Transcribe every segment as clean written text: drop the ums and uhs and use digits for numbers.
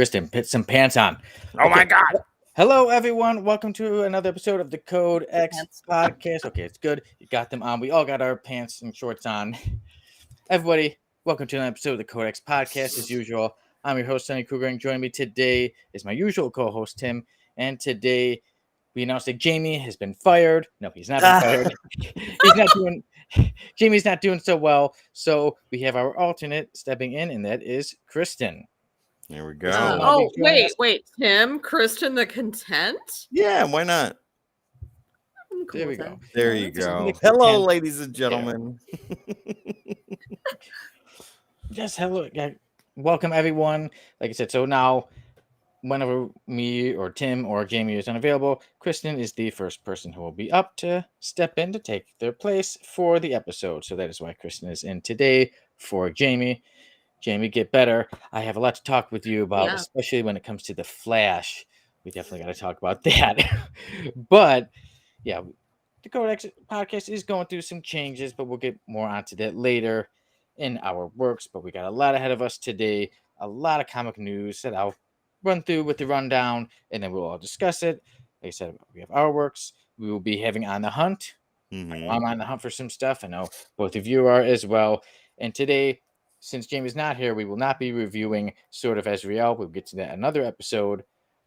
Kristen, put some pants on. Oh my God. Hello, everyone. Welcome to another episode of the CODEX podcast. Okay, it's good. You got them on. We all got our pants and shorts on. Everybody, welcome to another episode of the CODEX podcast. As usual, I'm your host, Sonny Kruger, and joining me today is my usual co-host, Tim. And today, we announced that Jamie has been fired. No, he's not been fired. Jamie's not doing so well. So we have our alternate stepping in, and that is Kristen. There we go. Wait, Tim, Kristen, the content? Yeah, why not? I'm cool There we with go. that. There Yeah, you that's go. just Hello, content. ladies and gentlemen. Just hello, welcome everyone. Like I said, so now whenever me or Tim or Jamie is unavailable, Kristen is the first person who will be up to step in to take their place for the episode. So that is why Kristen is in today for Jamie. Jamie, get better. I have a lot to talk with you about, especially when it comes to the Flash. We definitely got to talk about that. But yeah, the Codex podcast is going through some changes, but we'll get more onto that later in our works. But we got a lot ahead of us today, a lot of comic news that I'll run through with the rundown, and then we'll all discuss it. Like I said, we have our works. We will be having On the Hunt. Mhm. I'm on the hunt for some stuff. I know both of you are as well. And today, since Jamie's not here, we will not be reviewing Sword of Ezreal. We'll get to that in another episode.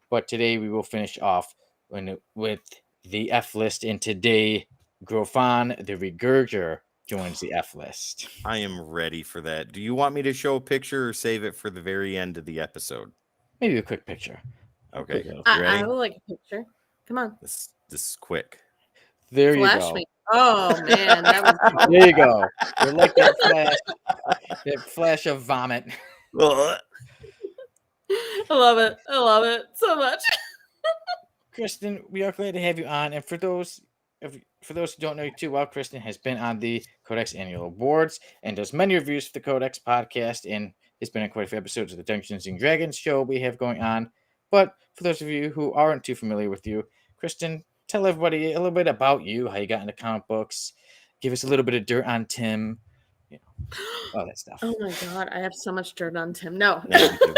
But today we will finish off with the F list. And today, Grofan the Regurger joins the F list. I am ready for that. Do you want me to show a picture or save it for the very end of the episode? Maybe a quick picture. Okay. You I ready? would like a picture. Come on. This is quick. There you Flash go. me. Oh, man. That was There you go. You're like that flash of vomit. Ugh. I love it so much. Kristen, we are glad to have you on. And for those who don't know you too well, Kristen has been on the Codex Annual Awards and does many reviews for the Codex podcast, and has been on quite a few episodes of the Dungeons and Dragons show we have going on. But for those of you who aren't too familiar with you, Kristen, tell everybody a little bit about you, how you got into comic books. Give us a little bit of dirt on Tim, all that stuff. Oh, my God. I have so much dirt on Tim. No. Negative.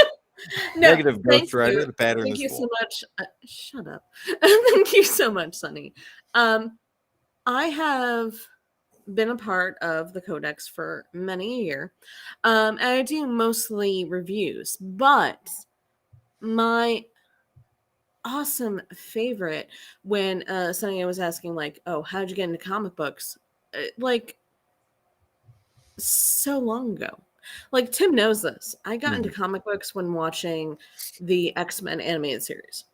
No, Negative thank Ghost Rider. you. The pattern Thank is you so full. much. Shut up. Thank you so much, Sonny. I have been a part of the Codex for many a year, and I do mostly reviews, but my awesome favorite when Sonny was asking, like, oh, how'd you get into comic books? Like, so long ago. Like, Tim knows this. I got into comic books when watching the X-Men animated series.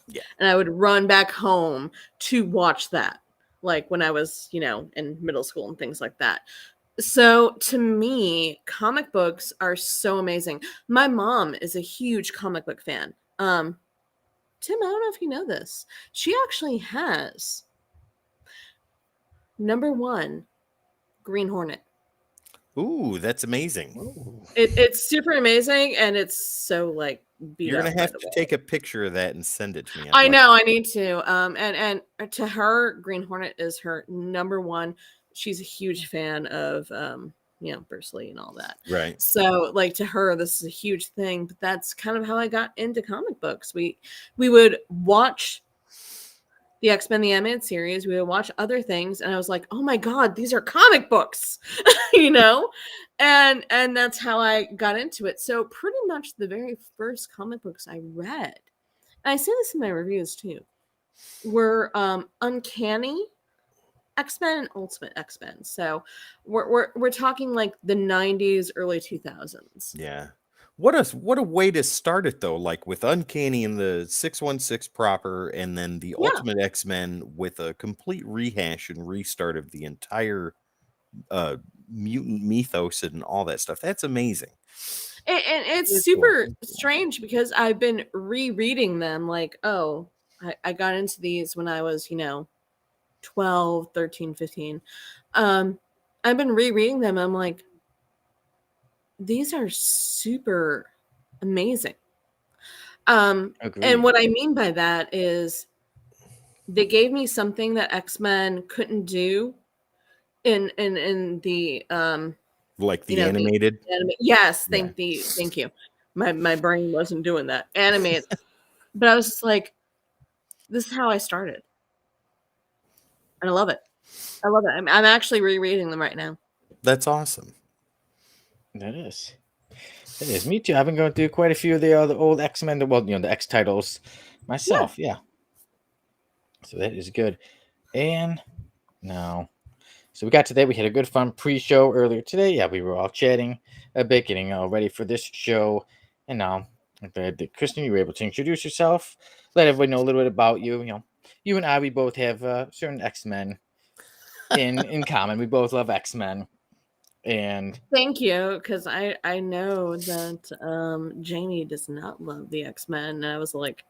Yeah. And I would run back home to watch that, like when I was, in middle school and things like that. So to me, comic books are so amazing. My mom is a huge comic book fan. Tim, I don't know if you know this. She actually has #1 Green Hornet. Ooh, that's amazing. It's super amazing, and it's so like beat You're up. gonna have to take a picture of that and send it to me. I know, I need to. And to her, Green Hornet is her #1. She's a huge fan of Bruce Lee and all that. Right. So like to her, this is a huge thing. But that's kind of how I got into comic books. We would watch the X-Men, the animated series. We would watch other things, and I was like, oh my God, these are comic books, and that's how I got into it. So pretty much the very first comic books I read, and I say this in my reviews too, were Uncanny X-Men and Ultimate X-Men. So we're talking like the 90s, early 2000s. Yeah. What a way to start it though, like with Uncanny and the 616 proper, and then the Ultimate X-Men with a complete rehash and restart of the entire mutant mythos and all that stuff. That's amazing. And it's super strange because I've been rereading them like, oh, I got into these when I was, 12, 13, 15. I've been rereading them. I'm like, these are super amazing. And what I mean by that is they gave me something that X-Men couldn't do in the like the animated. Yes, thank you. My brain wasn't doing that. Animate. But I was just like, this is how I started. And I love it. I love it. I'm actually rereading them right now. That's awesome. That is. It is. Me too. I've been going through quite a few of the old X-Men, well, the X titles myself. Yeah. So that is good. And now, so we got to that. We had a good fun pre-show earlier today. Yeah, we were all chatting a bit, getting all ready for this show. And now, I'm glad that Kristen, you were able to introduce yourself, let everybody know a little bit about you. You and I, we both have certain X-Men in common. We both love X-Men. And thank you, because I know that Jamie does not love the X-Men, and I was like,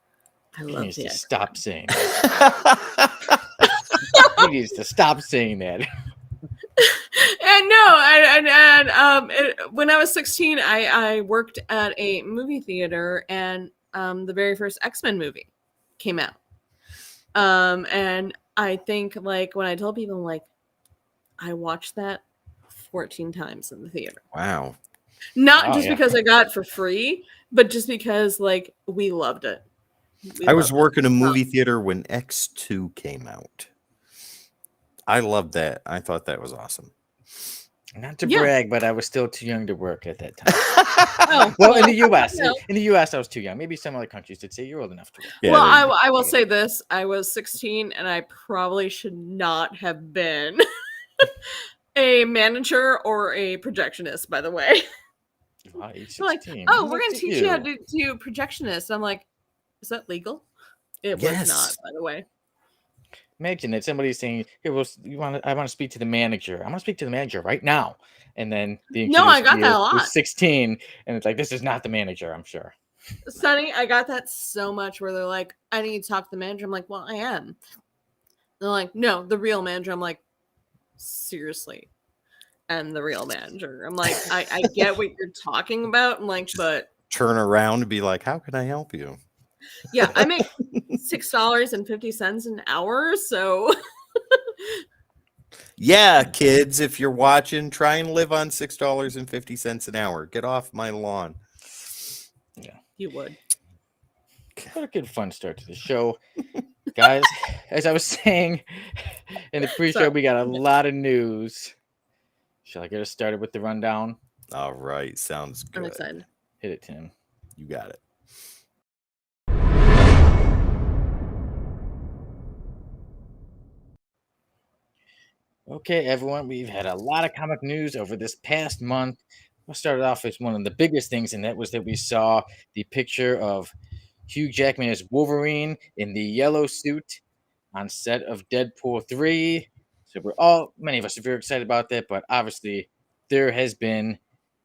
I he love needs the to X-Men. stop saying that. He needs to stop saying that. And no, when I was 16, I worked at a movie theater, and the very first X-Men movie came out. And I think, like, when I told people, like, I watched that 14 times in the theater. Wow. Not just because I got it for free, but just because, like, we loved it. I was working a movie theater when X2 came out. I loved that. I thought that was awesome. Not to brag, but I was still too young to work at that time. Oh, well, in the U.S., no. in the U.S., I was too young. Maybe some other countries would say you're old enough to work. Yeah, well, I will say this: I was 16, and I probably should not have been a manager or a projectionist. By the way, wow, age 16. Like, oh, we're gonna teach you how to do projectionist. I'm like, is that legal? It was not, by the way. Imagine that somebody's saying, "Here, I want to speak to the manager. I want to speak to the manager right now." And then no, I got that a lot. 16, and it's like, this is not the manager. I'm sure. Sonny, I got that so much where they're like, I need to talk to the manager. I'm like, well, I am. They're like, no, the real manager. I'm like, seriously, I'm the real manager. I'm like, I get what you're talking about. I'm like, but turn around and be like, how can I help you? Yeah, I make $6.50 an hour, so yeah, kids, if you're watching, try and live on $6.50 an hour. Get off my lawn. Yeah, you would. What a good fun start to the show, guys. As I was saying in the pre-show, we got a lot of news. Shall I get us started with the rundown? All right, sounds good. I'm excited. Hit it, Tim. You got it. Okay, everyone, we've had a lot of comic news over this past month. We'll start off with one of the biggest things, and that was that we saw the picture of Hugh Jackman as Wolverine in the yellow suit on set of Deadpool 3. So many of us are very excited about that, but obviously there has been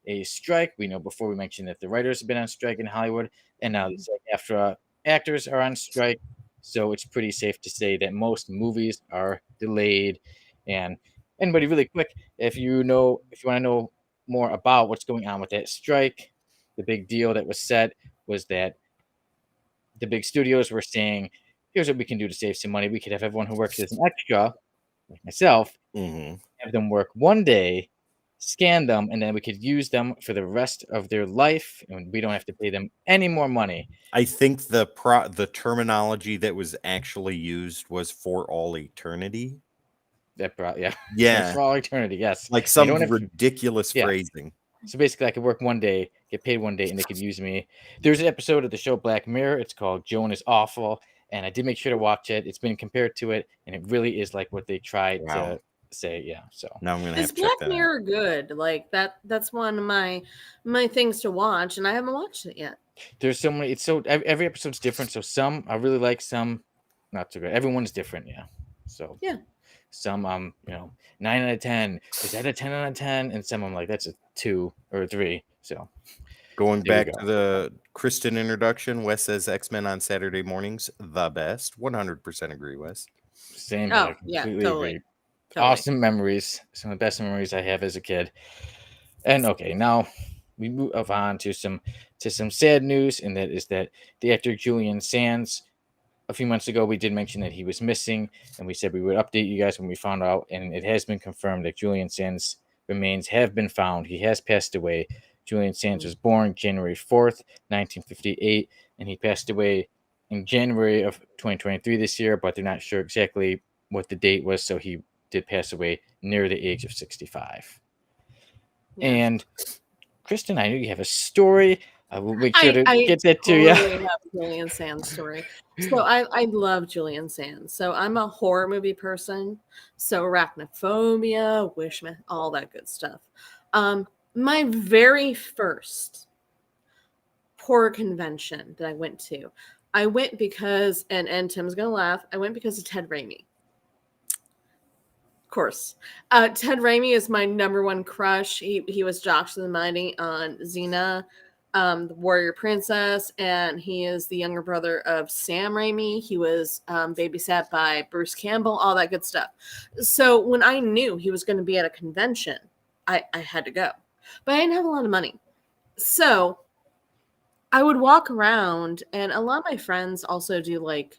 a strike. We know before we mentioned that the writers have been on strike in Hollywood, and now it's like after actors are on strike. So it's pretty safe to say that most movies are delayed. And anybody, really quick, if you want to know more about what's going on with that strike, the big deal that was set was that the big studios were saying, here's what we can do to save some money. We could have everyone who works as an extra, like myself, have them work one day, scan them, and then we could use them for the rest of their life, and we don't have to pay them any more money. I think the terminology that was actually used was for all eternity. Yeah, for all eternity. Yes, like some ridiculous phrasing. So basically, I could work one day, get paid one day, and they could use me. There's an episode of the show Black Mirror. It's called Joan is Awful, and I did make sure to watch it. It's been compared to it, and it really is like what they tried to say. Yeah. So now I'm gonna have to check that out. Black Mirror good? Like that's one of my things to watch, and I haven't watched it yet. There's so many. Every episode's different. So some I really like, some not so good. Everyone's different. Yeah. So yeah. Some 9 out of 10. Is that a 10 out of 10? And some I'm like, that's a 2 or a 3. So going back to the Kristen introduction, Wes says X-Men on Saturday mornings, the best. 100% agree, Wes. Same. Oh, yeah, totally. Awesome memories. Some of the best memories I have as a kid. And okay, now we move on to some sad news, and that is that the actor Julian Sands, a few months ago, we did mention that he was missing, and we said we would update you guys when we found out, and it has been confirmed that Julian Sands' remains have been found. He has passed away. Julian Sands was born January 4th, 1958, and he passed away in January of 2023 this year, but they're not sure exactly what the date was, so he did pass away near the age of 65. Yeah. And Kristen, I know you have a story. I will make sure to get that to totally you. have Julian Sands story. So I love Julian Sands. So I'm a horror movie person. So arachnophobia, all that good stuff. My very first horror convention that I went because, and Tim's gonna laugh, I went because of Ted Raimi. Of course. Ted Raimi is my number one crush. He was Josh the Mighty on Xena, the Warrior Princess, and he is the younger brother of Sam Raimi. He was babysat by Bruce Campbell, all that good stuff. So when I knew he was going to be at a convention, I had to go. But I didn't have a lot of money. So I would walk around, and a lot of my friends also do like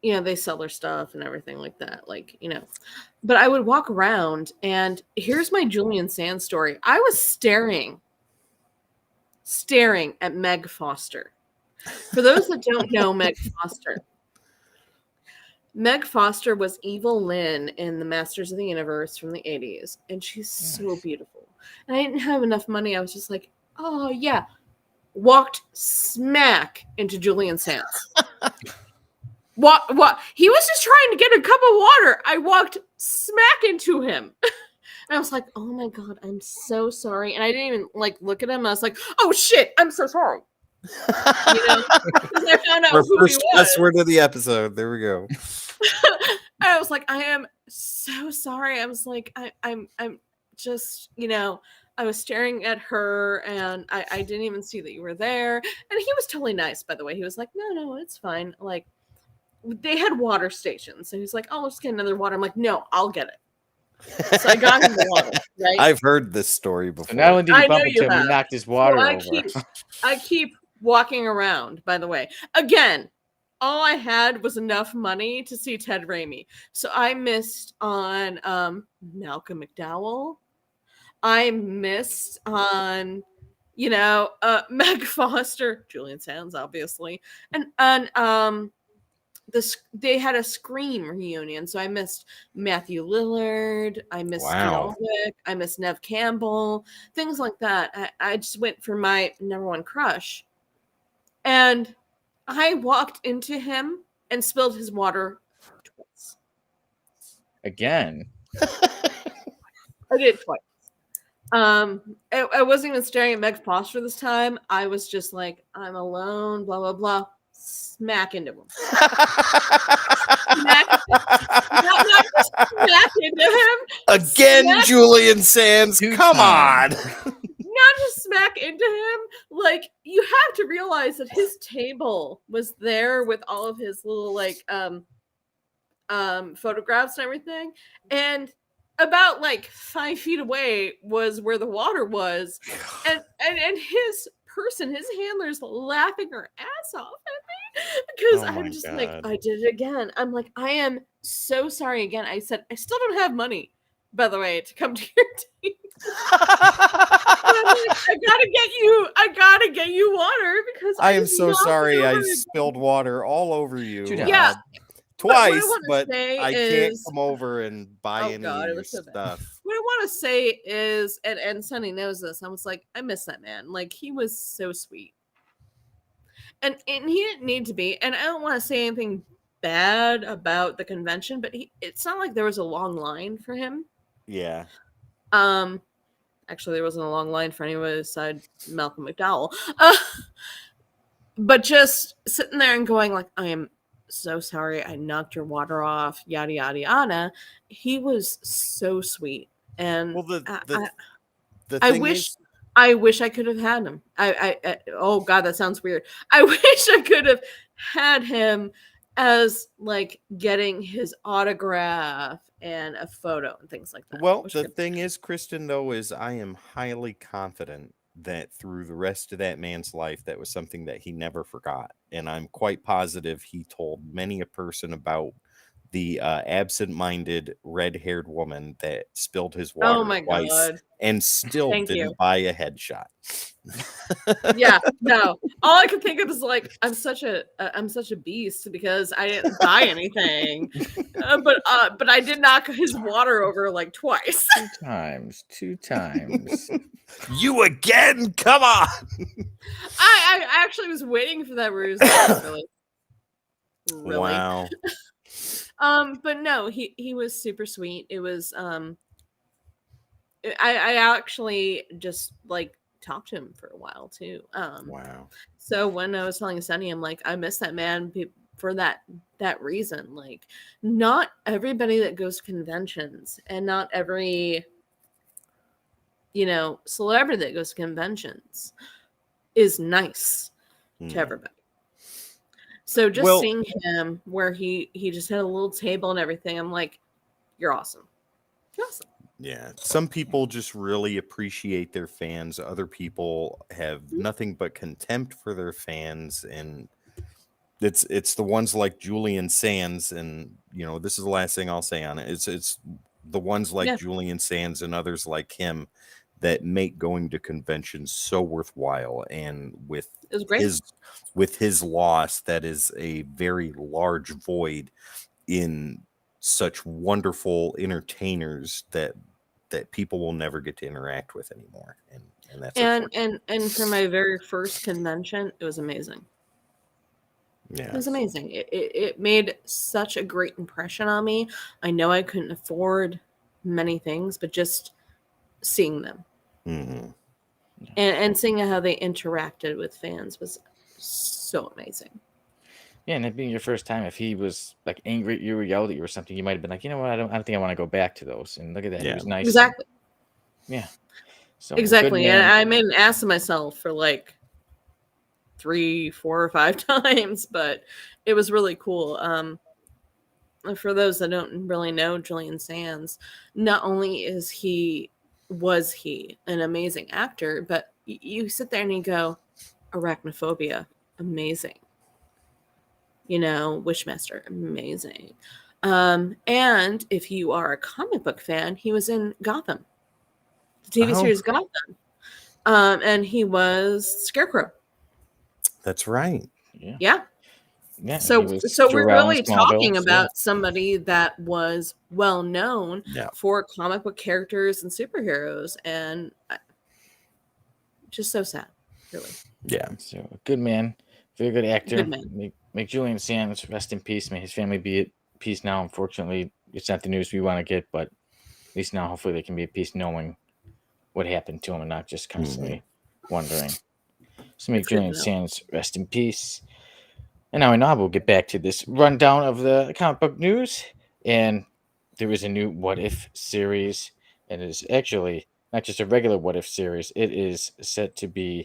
they sell their stuff and everything like that. But I would walk around, and here's my Julian Sands story. I was staring at Meg Foster. For those that don't know Meg Foster was Evil Lynn in the Masters of the Universe from the 80s, and she's so beautiful. And I didn't have enough money. I was just like, oh, yeah. Walked smack into Julian Sands. What? He was just trying to get a cup of water. I walked smack into him. And I was like, oh my God, I'm so sorry. And I didn't even look at him. I was like, oh shit, I'm so sorry. Because I found out who he was. That's word of the episode. There we go. I was like, I am so sorry. I was like, I'm just, I was staring at her, and I didn't even see that you were there. And he was totally nice, by the way. He was like, no, it's fine. They had water stations. So he's like, oh, let's get another water. I'm like, no, I'll get it. So I got him the water, right? I've heard this story before. So not only did you bump into him, he knocked his water over. I keep walking around, by the way. Again, all I had was enough money to see Ted Raimi. So I missed on Malcolm McDowell. I missed on, Meg Foster, Julian Sands, obviously. And they had a Scream reunion, so I missed Matthew Lillard, I missed Skelwick, I missed Nev Campbell, things like that. I just went for my number one crush, and I walked into him and spilled his water twice. Again. I did twice. I wasn't even staring at Meg Foster this time. I was just like, I'm alone, blah blah blah. Smack into him. Not just smack into him. Again, Julian Sands. Come on. Not just smack into him. You have to realize that his table was there with all of his little photographs and everything. And about 5 feet away was where the water was. And his handler's laughing her ass off at me because I'm just God. I did it again. I'm like, I am so sorry again. I said, I still don't have money, by the way, to come to your team. I gotta get you water because I am so sorry I spilled water all over you. Yeah. Twice, but I can't come over and buy any of your stuff. What I want to say is, and Sonny knows this, I was like, I miss that man. He was so sweet. And he didn't need to be. And I don't want to say anything bad about the convention, but it's not like there was a long line for him. Yeah. Actually, there wasn't a long line for anyone aside Malcolm McDowell. But just sitting there and going I am so sorry I knocked your water off, yada yada yada. He was so sweet, and I wish I could have had him. Oh God, that sounds weird. I wish I could have had him as getting his autograph and a photo and things like that. Well, the thing is, Kristen, though, is I am highly confident that through the rest of that man's life, that was something that he never forgot. And I'm quite positive he told many a person about the absent-minded red-haired woman that spilled his Oh water my twice God. and still Thank you. didn't buy a headshot. Yeah, no. All I could think of is like I'm such a beast because I didn't buy anything, but I did knock his water over like twice. Two times. You again? Come on! I actually was waiting for that ruse. Like, really. Wow. But no, he was super sweet. It was I actually just like talked to him for a while too. Wow. So when I was telling Sonny, I'm like, I miss that man for that reason. Like, not everybody that goes to conventions and not every celebrity that goes to conventions is nice to everybody. So just seeing him where he just had a little table and everything, I'm like, you're awesome. You're awesome. Yeah, some people just really appreciate their fans. Other people have nothing but contempt for their fans, and it's the ones like Julian Sands, and this is the last thing I'll say on it. It's the ones like Julian Sands and others like him that make going to conventions so worthwhile. And with his loss, that is a very large void in such wonderful entertainers that people will never get to interact with anymore. And that's and for my very first convention, it was amazing. Yeah, it was amazing. It made such a great impression on me. I know I couldn't afford many things, but just seeing them and seeing how they interacted with fans was so amazing. Yeah, and it being your first time, if he was like angry at you or yelled at you or something, you might have been like, you know what, I don't think I want to go back to those. And look at that, he was nice. Exactly. Yeah. So exactly, and I made an ass of myself for like 3, 4, or 5 times, but it was really cool. For those that don't really know Julian Sands, not only was he an amazing actor, but you sit there and you go, Arachnophobia, amazing. Wishmaster, amazing. And if you are a comic book fan, he was in Gotham, the TV series Gotham, and he was Scarecrow. That's right. Yeah. So we're really talking about somebody that was well known for comic book characters and superheroes, and just so sad, really. Yeah. So a good man, very good actor. Good man. Make Julian Sands rest in peace. May his family be at peace now. Unfortunately, it's not the news we want to get, but at least now, hopefully, they can be at peace knowing what happened to him and not just constantly wondering. So make Julian Sands rest in peace. And now we'll get back to this rundown of the comic book news. And there is a new What If series. And it is actually not just a regular What If series. It is set to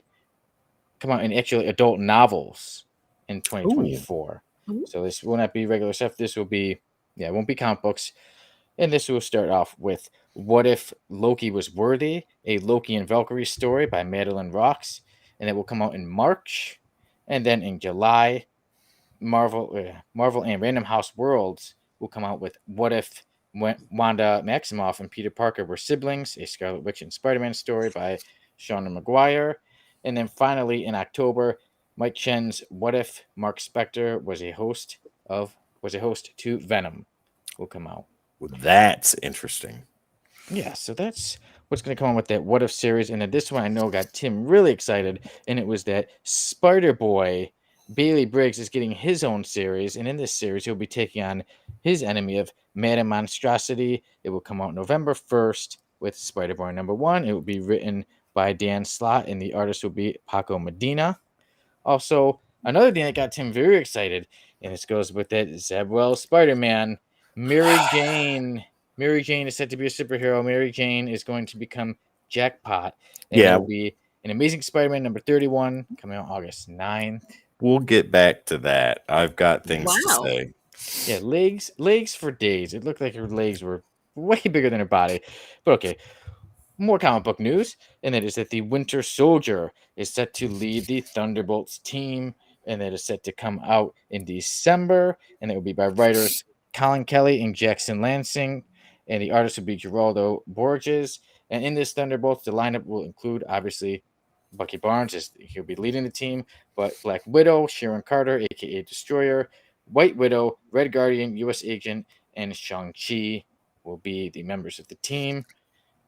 come out in actually adult novels in 2024. Ooh. So this will not be regular stuff. This will be, it won't be comic books. And this will start off with What If Loki Was Worthy? A Loki and Valkyrie story by Madeline Rocks. And it will come out in March. And then in July, Marvel and Random House Worlds will come out with What If Wanda Maximoff and Peter Parker Were Siblings? A Scarlet Witch and Spider-Man story by Shauna McGuire. And then finally in October, Mike Chen's What If Mark Spector was a host to Venom will come out. Well, that's interesting. Yeah, so that's what's going to come on with that What If series. And then this one I know got Tim really excited, and it was that Spider-Boy Bailey Briggs is getting his own series, and in this series, he'll be taking on his enemy of Madam Monstrosity. It will come out November 1st with Spider-Boy #1. It will be written by Dan Slott, and the artist will be Paco Medina. Also, another thing that got Tim very excited, and this goes with that Zabwell Spider-Man, Mary Jane. Mary Jane is set to be a superhero. Mary Jane is going to become Jackpot, and it will be an Amazing Spider-Man #31 coming out August 9th. We'll get back to that. I've got things to say. Yeah, legs for days. It looked like her legs were way bigger than her body. But okay, more comic book news, and that is that the Winter Soldier is set to lead the Thunderbolts team, and that is set to come out in December, and it will be by writers Colin Kelly and Jackson Lansing, and the artist will be Geraldo Borges. And in this Thunderbolts, the lineup will include, obviously, Bucky Barnes, as he'll be leading the team, but Black Widow, Sharon Carter, aka Destroyer, White Widow, Red Guardian, U.S. Agent, and Shang-Chi will be the members of the team.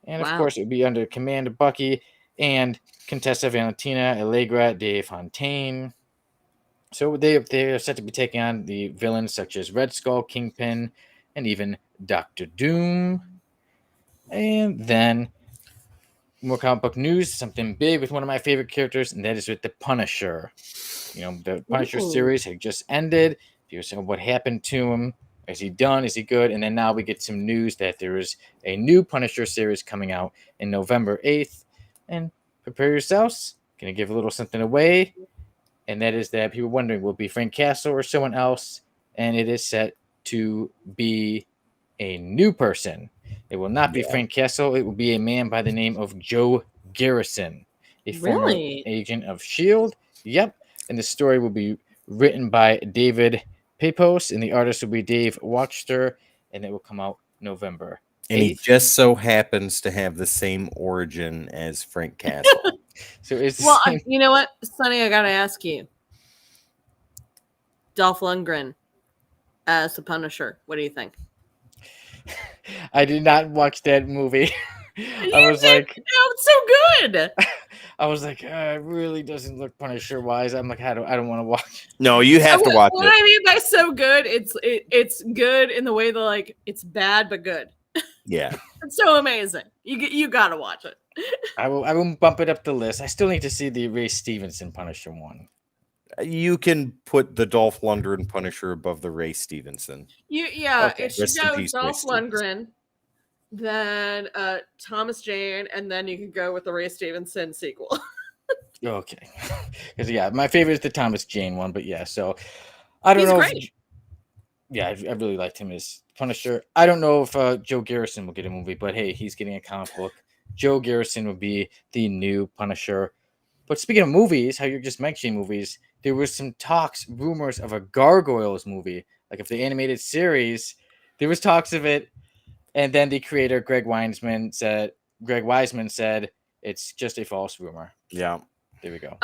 And of course, it will be under command of Bucky and Contessa Valentina, Allegra de Fontaine. So they are set to be taking on the villains such as Red Skull, Kingpin, and even Doctor Doom. And then more comic book news, something big with one of my favorite characters, and that is with the Punisher. The Punisher series had just ended. You were saying what happened to him. Is he done? Is he good? And then now we get some news that there is a new Punisher series coming out in November 8th. And prepare yourselves. Gonna give a little something away. And that is that people are wondering, will it be Frank Castle or someone else? And it is set to be a new person. It will not be Frank Castle. It will be a man by the name of Joe Garrison, a former agent of S.H.I.E.L.D. Yep. And the story will be written by David Pepos, and the artist will be Dave Watchter, and it will come out November 8th. And he just so happens to have the same origin as Frank Castle. So it's you know what, Sonny, I gotta ask you. Dolph Lundgren as the Punisher. What do you think? I did not watch that movie. I was like, it's so good. I was like, it really doesn't look Punisher wise. I'm like, I don't want to watch. No, you have to watch it. What I mean by so good, it's good in the way that like it's bad but good. Yeah, it's so amazing. You gotta watch it. I will bump it up the list. I still need to see the Ray Stevenson Punisher one. You can put the Dolph Lundgren Punisher above the Ray Stevenson. It should go Dolph Lundgren, then Thomas Jane, and then you can go with the Ray Stevenson sequel. Okay, because my favorite is the Thomas Jane one, but so I don't know. Great. I really liked him as Punisher. I don't know if Joe Garrison will get a movie, but hey, he's getting a comic book. Joe Garrison will be the new Punisher. But speaking of movies, how you're just mentioning movies, there was some rumors of a Gargoyles movie, like if the animated series. There was talks of it, and then the creator Greg Weisman said it's just a false rumor. Yeah, there we go.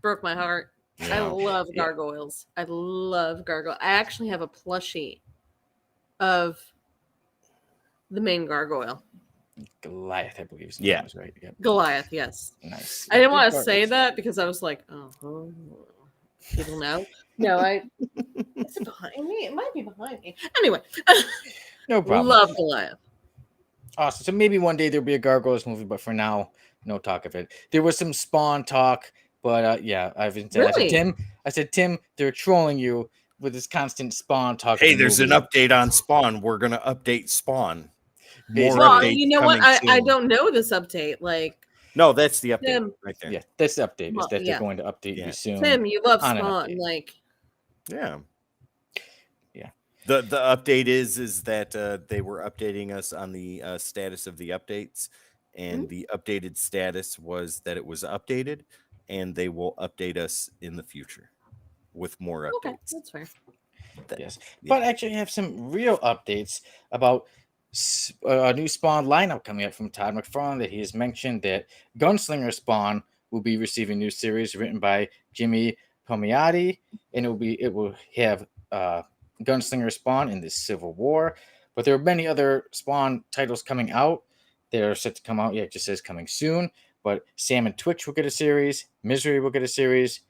Broke my heart. Yeah. I love gargoyles. I love gargoyles. I actually have a plushie of the main gargoyle. Goliath, I believe. Yeah, right. Yep. Goliath, yes. Nice. I didn't want to say that because I was like, people know. No, is it behind me? It might be behind me. Anyway, no problem. Love Goliath. Awesome. So maybe one day there'll be a Gargoyles movie, but for now, no talk of it. There was some Spawn talk, but I said, Tim, they're trolling you with this constant Spawn talk. Hey, there's an update on Spawn. We're gonna update Spawn. You know what? I don't know this update. No, that's the update Tim, right there. Yeah, that's the update. Is that they're going to update you soon. Tim, you love Spawn. Yeah. The update is that they were updating us on the status of the updates, and the updated status was that it was updated, and they will update us in the future with more updates. Okay, that's fair. Yes, but actually, I have some real updates about a new Spawn lineup coming up from Todd McFarlane. That he has mentioned that Gunslinger Spawn will be receiving new series written by Jimmy Palmiotti, and it will have Gunslinger Spawn in the Civil War. But there are many other Spawn titles coming out that are set to come out. It just says coming soon. But Sam and Twitch will get a series. Misery will get a series.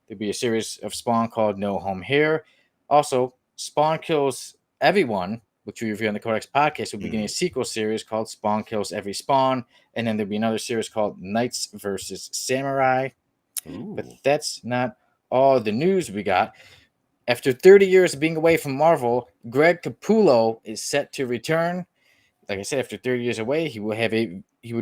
There'll be a series of Spawn called No Home Here. Also, Spawn Kills Everyone, which we review on the Codex podcast, will be getting a sequel series called Spawn Kills Every Spawn. And then there'll be another series called Knights versus Samurai. Ooh. But that's not all the news we got. After 30 years of being away from Marvel, Greg Capullo is set to return. Like I said, after 30 years away, he will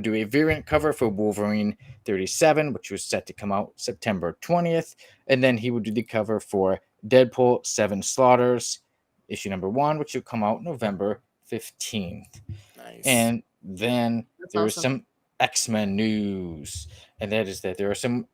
do a variant cover for Wolverine 37, which was set to come out September 20th. And then he will do the cover for Deadpool 7 Slaughters, issue number 1, which will come out November 15th. Nice. And then was some X-Men news. And that is that there are some,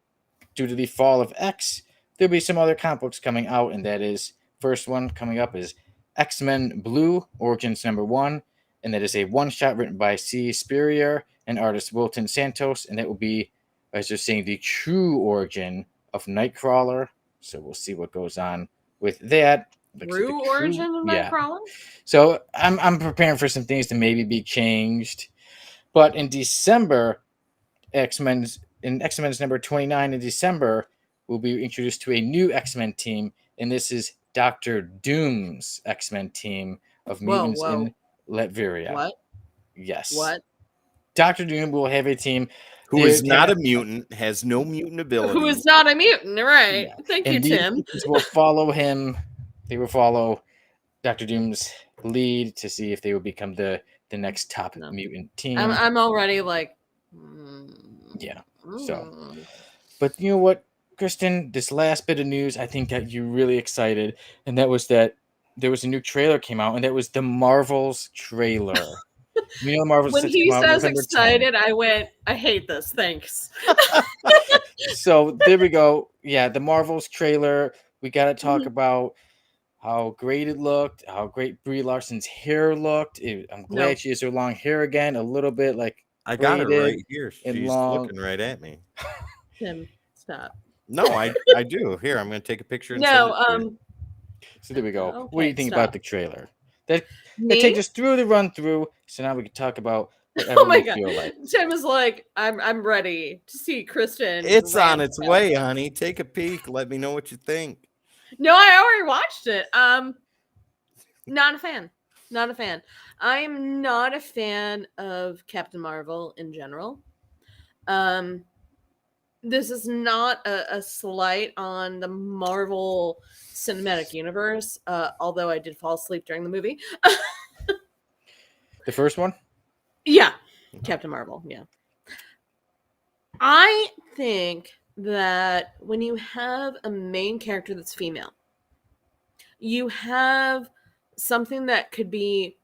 due to the fall of X, there'll be some other comic books coming out. And that is, first one coming up is X-Men Blue Origins #1, and that is a one-shot written by C. Spurrier and artist Wilton Santos, and that will be, as they're saying, the true origin of Nightcrawler. So we'll see what goes on with that. Like I said, True origin of yeah. Nightcrawler? So I'm preparing for some things to maybe be changed. But in December, X-Men's #29 in December, we'll be introduced to a new X-Men team, and this is Doctor Doom's X-Men team of mutants in Latveria. What? Yes. What? Doctor Doom will have a team who is not a mutant, has no mutant ability. Who is not a mutant, right? Yeah. Thank and you, these Tim. mutants will follow him. They will follow Doctor Doom's lead to see if they will become the next top mutant team. I'm already like, yeah. So, but you know what, Kristen? This last bit of news, I think got you really excited, and that was that there was a new trailer came out, and that was the Marvels trailer. You know, Marvels when he says excited, I went, I hate this. Thanks. So there we go. Yeah, the Marvels trailer. We got to talk about how great it looked, how great Brie Larson's hair looked. I'm glad she has her long hair again, a little bit like I got her right here. She's looking right at me. Tim, stop. No, I do. Here, I'm going to take a picture and no, send it to you. So there we go. Okay, what do you think about the trailer? That takes us through the run through. So now we can talk about whatever we feel like. Tim is like, I'm ready to see Kristen. It's on its way, honey. Take a peek. Let me know what you think. No, I already watched it. Not a fan. Not a fan. I'm not a fan of Captain Marvel in general. This is not a slight on the Marvel Cinematic Universe, although I did fall asleep during the movie. The first one? Yeah. Captain Marvel, yeah. I think that when you have a main character that's female, you have something that could be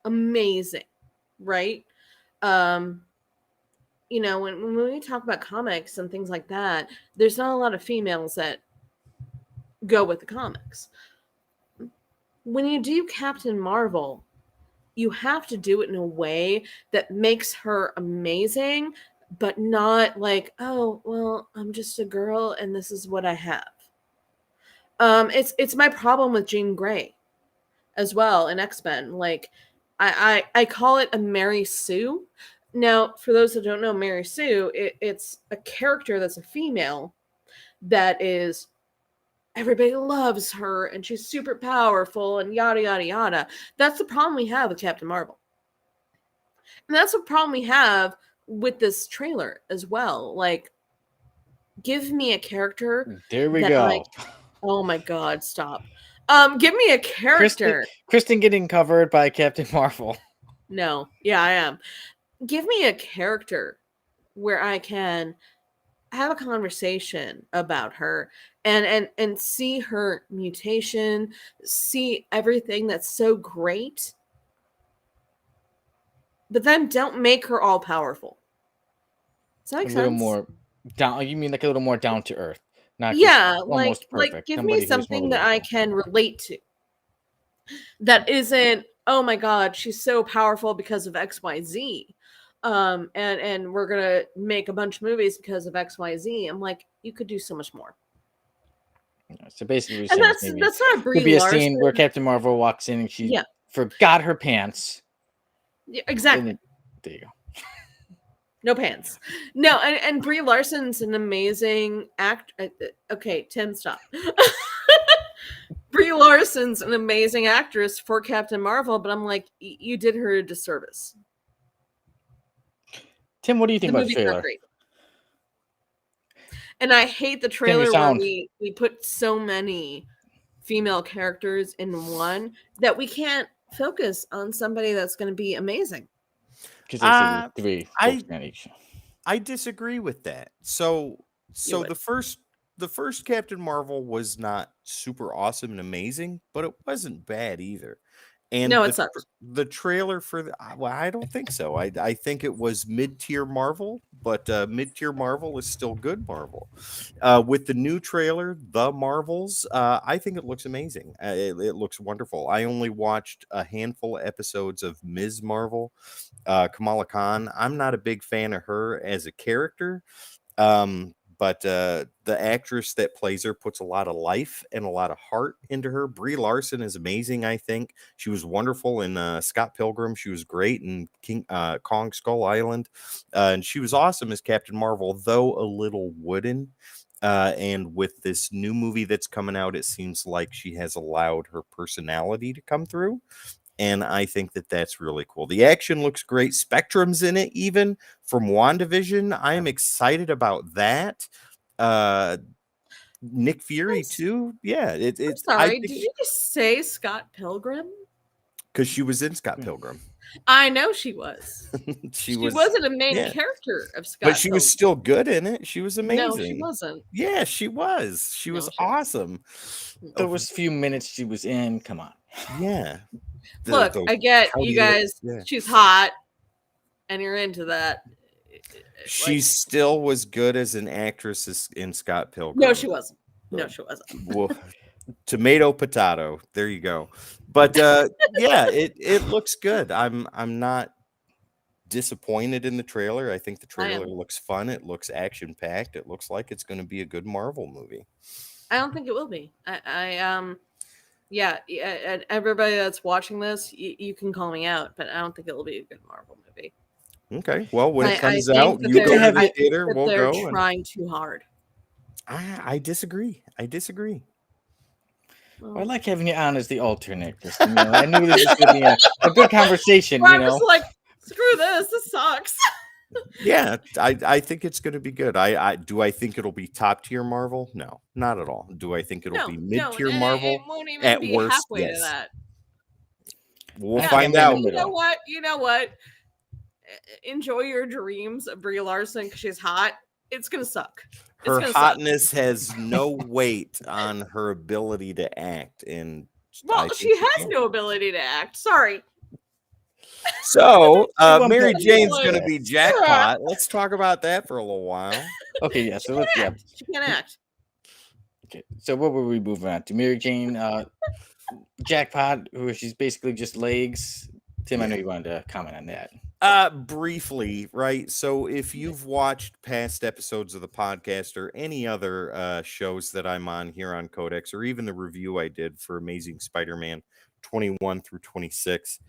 amazing, right? You know, when we talk about comics and things like that, there's not a lot of females that go with the comics. When you do Captain Marvel, you have to do it in a way that makes her amazing, but not like, oh, well, I'm just a girl and this is what I have. It's my problem with Jean Grey as well in X-Men. Like, I call it a Mary Sue. Now, for those that don't know Mary Sue, it's a character that's a female that is, everybody loves her and she's super powerful and yada, yada, yada. That's the problem we have with Captain Marvel. And that's the problem we have with this trailer as well. Like, give me a character. There we go. Oh my God, stop. Give me a character. Kristen getting covered by Captain Marvel. No. Yeah, I am. Give me a character where I can have a conversation about her and see her mutation, see everything that's so great, but then don't make her all powerful. Does that make sense? A little more down. You mean like a little more down to earth? Not almost perfect. Like give me something that I can relate to. That isn't, oh my God, she's so powerful because of XYZ. And we're gonna make a bunch of movies because of XYZ. I'm like, you could do so much more. So basically, and that's not Brie could be Larson. A scene where Captain Marvel walks in and she forgot her pants. Yeah, exactly. There you go. No pants. No, and Brie Larson's an amazing actor. Okay, Tim, stop. Brie Larson's an amazing actress for Captain Marvel, but I'm like, you did her a disservice. Tim, what do you think about the trailer? And I hate the trailer where we put so many female characters in one that we can't focus on somebody that's going to be amazing. Because they I disagree with that. So the first Captain Marvel was not super awesome and amazing, but it wasn't bad either. And No, it sucks. the trailer for well, I don't think so. I think it was mid-tier Marvel, but mid-tier Marvel is still good Marvel. With the new trailer, The Marvels, I think it looks amazing. It looks wonderful. I only watched a handful of episodes of Ms. Marvel, Kamala Khan. I'm not a big fan of her as a character. But the actress that plays her puts a lot of life and a lot of heart into her. Brie Larson is amazing. I think she was wonderful in Scott Pilgrim. She was great in Kong Skull Island, and she was awesome as Captain Marvel, though a little wooden. And with this new movie that's coming out, it seems like she has allowed her personality to come through. And I think that that's really cool. The action looks great. Spectrum's in it, even from WandaVision. I am excited about that. Nick Fury too. Yeah, I'm sorry. Did you just say Scott Pilgrim? Because she was in Scott Pilgrim. I know she was. she wasn't a main character of Scott, but she was still good in it. She was amazing. No, she wasn't. Yeah, she was. She was awesome. There was few minutes she was in. Come on. Yeah. Look, I get you guys. She's hot, and you're into that. She still was good as an actress in Scott Pilgrim. No, she wasn't. No, she wasn't. Well, tomato, potato. There you go. But yeah, it looks good. I'm not disappointed in the trailer. I think the trailer looks fun. It looks action packed. It looks like it's going to be a good Marvel movie. I don't think it will be. Yeah, and everybody that's watching this, you can call me out, but I don't think it will be a good Marvel movie. Okay, well, when it comes out, you go to the theater. We'll go. They're trying too hard. I disagree. Well, I like having you on as the alternate, Kristen. You know, I knew this was going to be a good conversation. Well, I'm just like, screw this. This sucks. Yeah, I think it's going to be good. Do I think it'll be top tier Marvel? No, not at all. Do I think it'll be mid tier Marvel? It won't even be halfway to that. We'll find out. You know what? Enjoy your dreams of Brie Larson because she's hot. It's gonna suck. Her hotness has no weight on her ability to act, and she has no ability to act. Sorry. So, Mary Jane's going to be jackpot. Let's talk about that for a little while. Okay, yeah. So she can act. Okay, so what were we moving on to? Mary Jane, jackpot, who she's basically just legs. Tim, I know you wanted to comment on that. Briefly, right? So, if you've watched past episodes of the podcast or any other shows that I'm on here on Codex, or even the review I did for Amazing Spider-Man 21 through 26.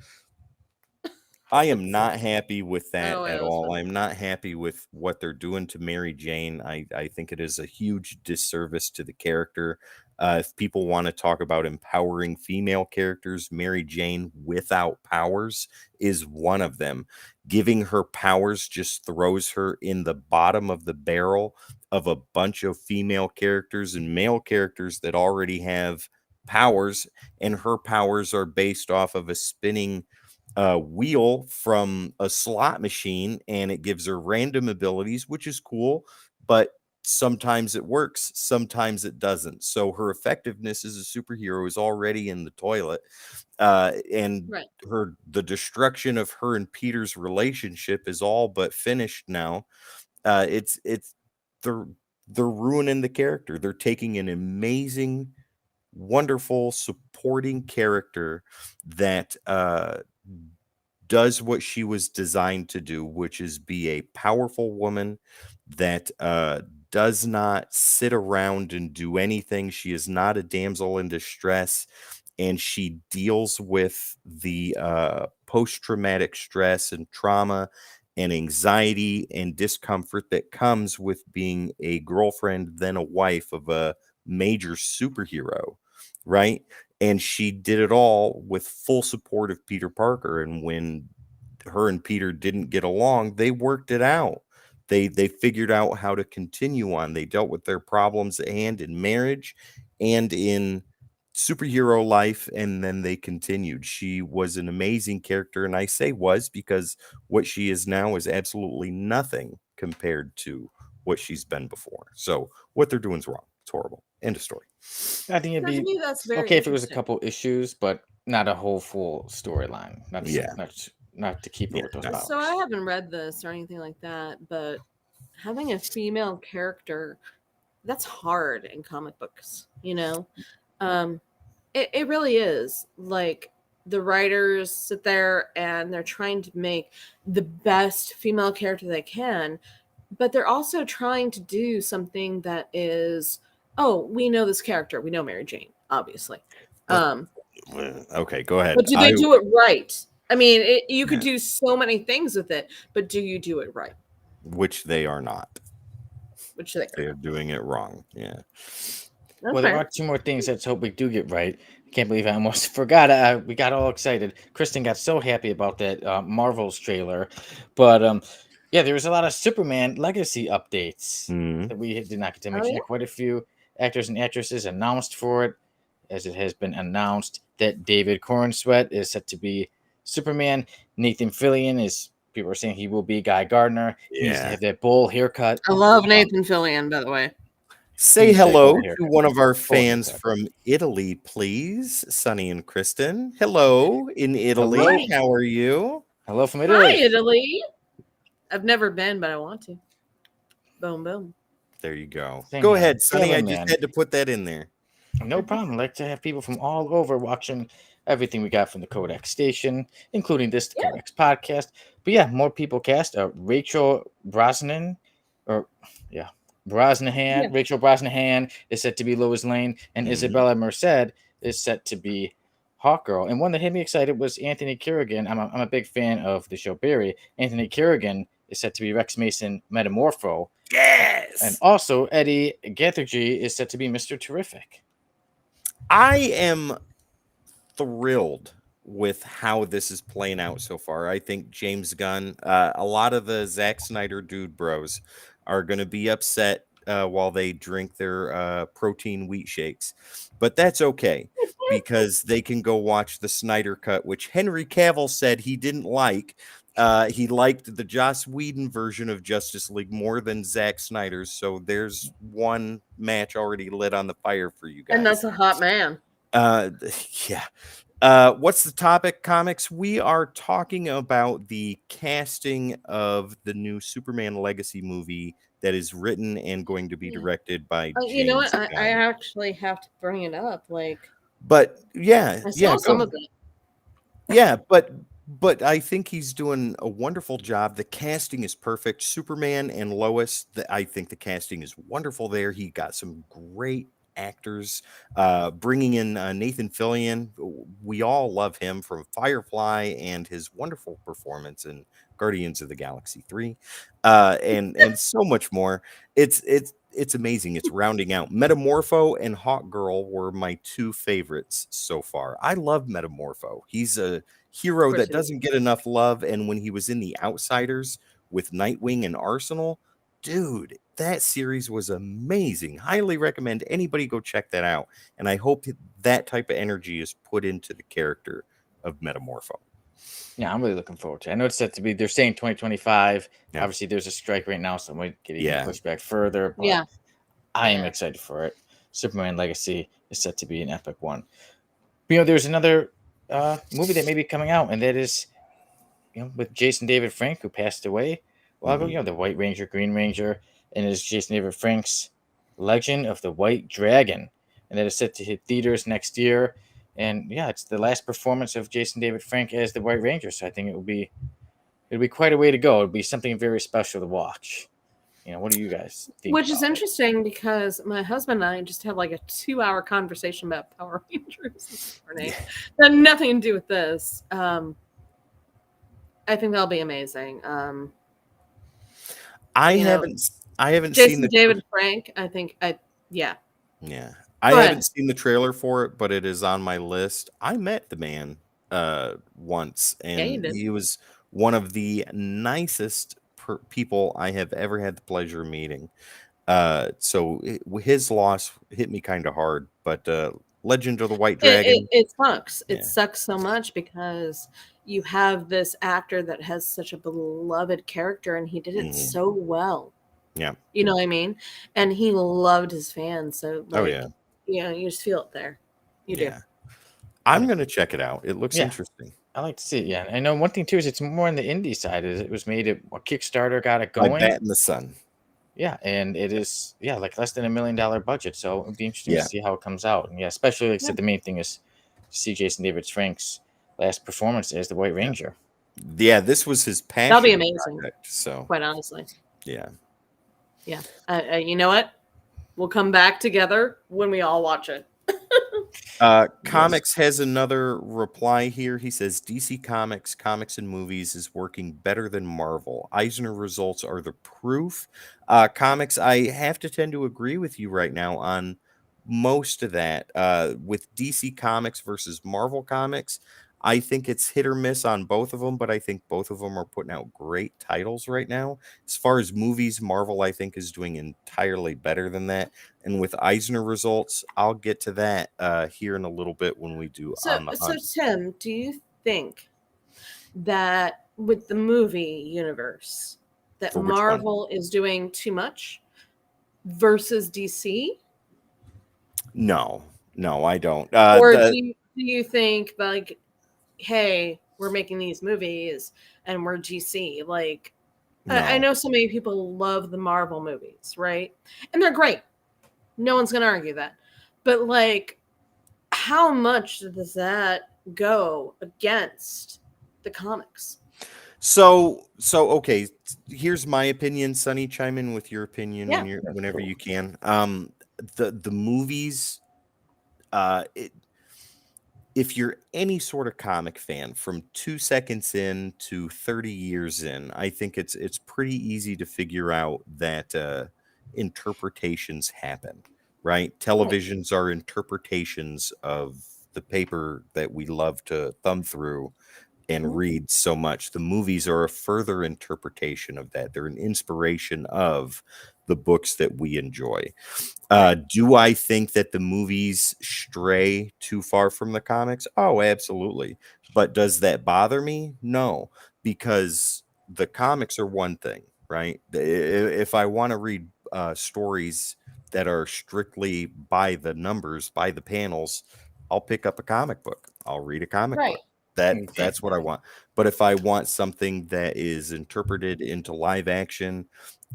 I am not happy with that at all. I'm not happy with what they're doing to Mary Jane. I think it is a huge disservice to the character. If people want to talk about empowering female characters, Mary Jane without powers is one of them. Giving her powers just throws her in the bottom of the barrel of a bunch of female characters and male characters that already have powers, and her powers are based off of a spinning wheel from a slot machine, and it gives her random abilities, which is cool, but sometimes it works, sometimes it doesn't. So her effectiveness as a superhero is already in the toilet, and the destruction of her and Peter's relationship is all but finished now. They're ruining the character. They're taking an amazing, wonderful, supporting character that does what she was designed to do, which is be a powerful woman that does not sit around and do anything. She is not a damsel in distress, and she deals with the post-traumatic stress and trauma and anxiety and discomfort that comes with being a girlfriend, then a wife of a major superhero, right? And she did it all with full support of Peter Parker. And when her and Peter didn't get along, they worked it out. They figured out how to continue on. They dealt with their problems at hand in marriage and in superhero life, and then they continued. She was an amazing character, and I say was because what she is now is absolutely nothing compared to what she's been before. So what they're doing is wrong. It's horrible. End of story. I think it'd be okay if it was a couple issues, but not a whole full storyline. Yeah. Not to keep her Yeah, with those no. powers. So I haven't read this or anything like that, but having a female character, that's hard in comic books, you know? It really is. Like, the writers sit there and they're trying to make the best female character they can, but they're also trying to do something that is, oh, we know this character. We know Mary Jane, obviously. But okay, go ahead. But do they do it right? I mean, you could do so many things with it, but do you do it right? Which they are not. Which They're doing it wrong. Yeah. Okay. Well, there are two more things. Let's hope we do get right. Can't believe I almost forgot. We got all excited. Kristen got so happy about that Marvel's trailer, but yeah, there was a lot of Superman legacy updates that we did not get to mention. yeah? Quite a few actors and actresses announced for it, as it has been announced that David Cornsweet is set to be Superman. Nathan Fillion is. People are saying he will be Guy Gardner. He needs to have that bowl haircut. I love Nathan Fillion, by the way. Say He's hello like, to one of our fans haircut. from Italy, please. Sonny and Kristen. Hello in Italy. Hello. How are you? Hello from Italy. Hi, Italy. I've never been, but I want to. Boom, boom. There you go. Same Go here. ahead, Sonny. I Feeling, just man. had to put that in there. No problem. I like to have people from all over watching everything we got from the Codex station, including this the Codex podcast. But yeah, more people cast. Rachel Brosnahan, Rachel Brosnahan is set to be Lois Lane, and Isabella Merced is set to be Hawkgirl. And one that had me excited was Anthony Kerrigan. I'm a big fan of the show Barry. Anthony Kerrigan is set to be Rex Mason Metamorpho. Yes. And also Eddie Gethergy is set to be Mr. Terrific. I am thrilled with how this is playing out so far. I think James Gunn, a lot of the Zack Snyder dude bros are going to be upset while they drink their protein wheat shakes. But that's okay because they can go watch the Snyder Cut, which Henry Cavill said he didn't like. He liked the Joss Whedon version of Justice League more than Zack Snyder's. So there's one match already lit on the fire for you guys. And that's a hot man. Yeah. What's the topic, comics? We are talking about the casting of the new Superman Legacy movie that is written and going to be directed by James you know what? Gunn. I actually have to bring it up. Like, but yeah, I saw some of it. Yeah, but I think he's doing a wonderful job. The casting is perfect. Superman and Lois, I think the casting is wonderful there. He got some great actors. Bringing in Nathan Fillion, we all love him from Firefly and his wonderful performance in Guardians of the Galaxy 3, and so much more. It's amazing. It's rounding out. Metamorpho and Hawkgirl were my two favorites so far. I love Metamorpho. He's a hero that doesn't get enough love, and when he was in The Outsiders with Nightwing and Arsenal, dude, that series was amazing. Highly recommend anybody go check that out. And I hope that type of energy is put into the character of Metamorpho. Yeah, I'm really looking forward to it. I know it's set to be, they're saying 2025. Yeah. Obviously, there's a strike right now, so it might get even pushed back further. But I am excited for it. Superman Legacy is set to be an epic one. But, there's another movie that may be coming out, and that is, with Jason David Frank, who passed away a while ago. The White Ranger, Green Ranger, and it is Jason David Frank's Legend of the White Dragon, and that is set to hit theaters next year. And it's the last performance of Jason David Frank as the White Ranger, so I think it'll be quite a way to go. It'll be something very special to watch. What do you guys think? Which is interesting because my husband and I just had like a 2-hour conversation about Power Rangers this morning. That had nothing to do with this. I think that'll be amazing. I haven't Jason seen the David Frank. I think yeah. I haven't seen the trailer for it, but it is on my list. I met the man once, and he was one of the nicest people I have ever had the pleasure of meeting. So his loss hit me kind of hard, but Legend of the White Dragon. It sucks. It sucks so much because you have this actor that has such a beloved character, and he did it so well. Yeah. You know what I mean? And he loved his fans. So, you just feel it there. You do. I'm gonna check it out. It looks Yeah. interesting. I like to see it. Yeah, I know one thing too is it's more on the indie side. Is it was made at a Kickstarter got it By going. Bat in the Sun. Yeah, and it is like less than $1 million budget, so it'd be interesting Yeah. to see how it comes out. And yeah, especially like I said, the main thing is see Jason David Frank's last performance as the White Ranger. Yeah, this was his passion. That'll be amazing. Project, so Quite honestly. yeah. Yeah. You know what? We'll come back together when we all watch it. Comics has another reply here. He says DC Comics and movies is working better than Marvel. Eisner results are the proof. Comics, I have to tend to agree with you right now on most of that. With DC Comics versus Marvel Comics, I think it's hit or miss on both of them, but I think both of them are putting out great titles right now. As far as movies, Marvel, I think, is doing entirely better than that. And with Eisner results, I'll get to that here in a little bit when we do On the Hunt. So Tim, do you think that with the movie universe that For which one? Marvel is doing too much versus DC? No, I don't. Or do you think like, hey, we're making these movies and we're DC? Like, no. I know so many people love the Marvel movies, right? And they're great. No one's gonna argue that. But like, how much does that go against the comics? So okay, here's my opinion. Sonny, chime in with your opinion whenever you can. The movies, if you're any sort of comic fan from 2 seconds in to 30 years in, I think it's pretty easy to figure out that interpretations happen, right? Televisions are interpretations of the paper that we love to thumb through and read so much. The movies are a further interpretation of that. They're an inspiration of the books that we enjoy. Do I think that the movies stray too far from the comics? Oh, absolutely. But does that bother me? No, because the comics are one thing, right? If I want to read stories that are strictly by the numbers, by the panels, I'll pick up a comic book. I'll read a comic book. That's what I want. But if I want something that is interpreted into live action,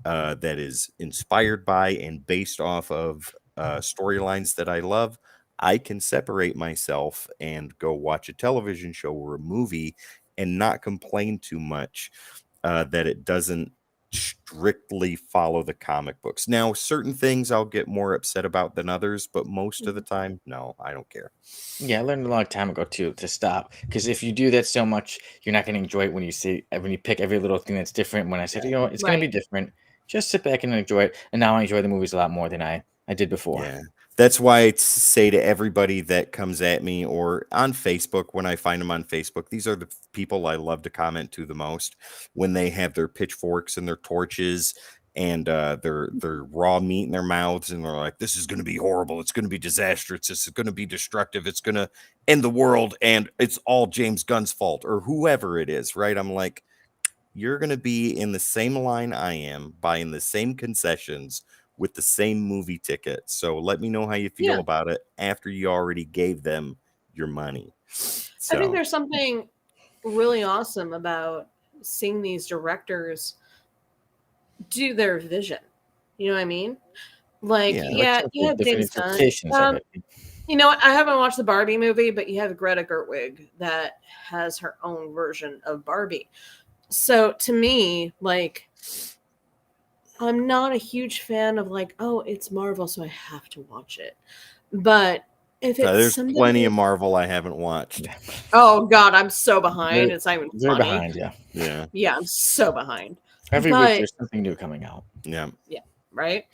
that is inspired by and based off of storylines that I love, I can separate myself and go watch a television show or a movie and not complain too much that it doesn't strictly follow the comic books. Now, certain things I'll get more upset about than others, but most of the time, no, I don't care. Yeah, I learned a long time ago too to stop, because if you do that so much, you're not going to enjoy it when you pick every little thing that's different. When I said, you know what, it's going to be different, just sit back and enjoy it. And now I enjoy the movies a lot more than I did before. Yeah. That's why I say to everybody that comes at me or on Facebook, when I find them on Facebook, these are the people I love to comment to the most when they have their pitchforks and their torches and their raw meat in their mouths, and they're like, this is going to be horrible, it's going to be disastrous, it's going to be destructive, it's going to end the world, and it's all James Gunn's fault, or whoever it is, right? I'm like, you're going to be in the same line I am, buying the same concessions with the same movie ticket. So let me know how you feel about it after you already gave them your money. I think there's something really awesome about seeing these directors do their vision. You know what I mean? Like, you have James Gunn. You know what? I haven't watched the Barbie movie, but you have Greta Gerwig that has her own version of Barbie. So to me, like, I'm not a huge fan of like, oh, it's Marvel, so I have to watch it. But if it's there's plenty of Marvel I haven't watched. Oh God, I'm so behind. It's not even funny. Behind, yeah. I'm so behind. Every week there's something new coming out. Yeah, right.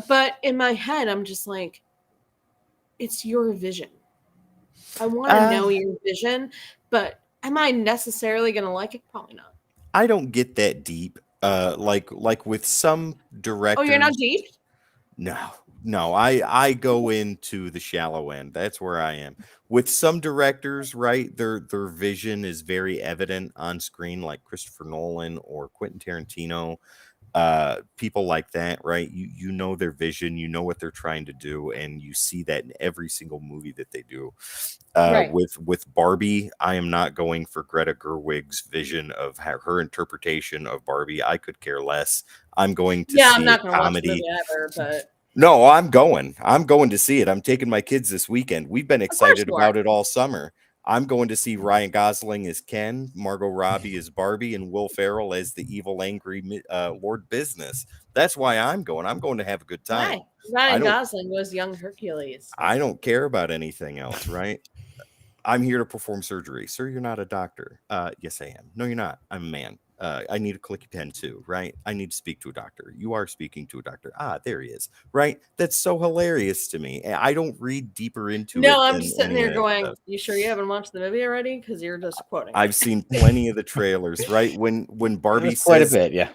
But in my head, I'm just like, it's your vision. I want to know your vision, but am I necessarily going to like it? Probably not. I don't get that deep. Like with some directors. Oh, you're not deep? No, I go into the shallow end. That's where I am. With some directors, right, their vision is very evident on screen, like Christopher Nolan or Quentin Tarantino. people like that, right? You know their vision, you know what they're trying to do, and you see that in every single movie that they do. Right. With Barbie, I am not going for Greta Gerwig's vision of her interpretation of Barbie. I could care less. I'm going to Yeah, I'm see not a going to watch the comedy. movie either, but No, I'm going. I'm going to see it. I'm taking my kids this weekend. We've been of course excited you about are. it all summer. I'm going to see Ryan Gosling as Ken, Margot Robbie as Barbie, and Will Ferrell as the evil, angry Lord Business. That's why I'm going. I'm going to have a good time. Why? Ryan I don't. Gosling was young Hercules. I don't care about anything else, right? I'm here to perform surgery. Sir, you're not a doctor. Yes, I am. No, you're not. I'm a man. I need a clicky pen too, right? I need to speak to a doctor. You are speaking to a doctor. Ah, there he is, right? That's so hilarious to me. I don't read deeper into it No, I'm than just sitting any there of that going, stuff. "You sure you haven't watched the movie already? Because you're just quoting I've it." seen plenty of the trailers, right? When Barbie That's quite a says bit, yeah.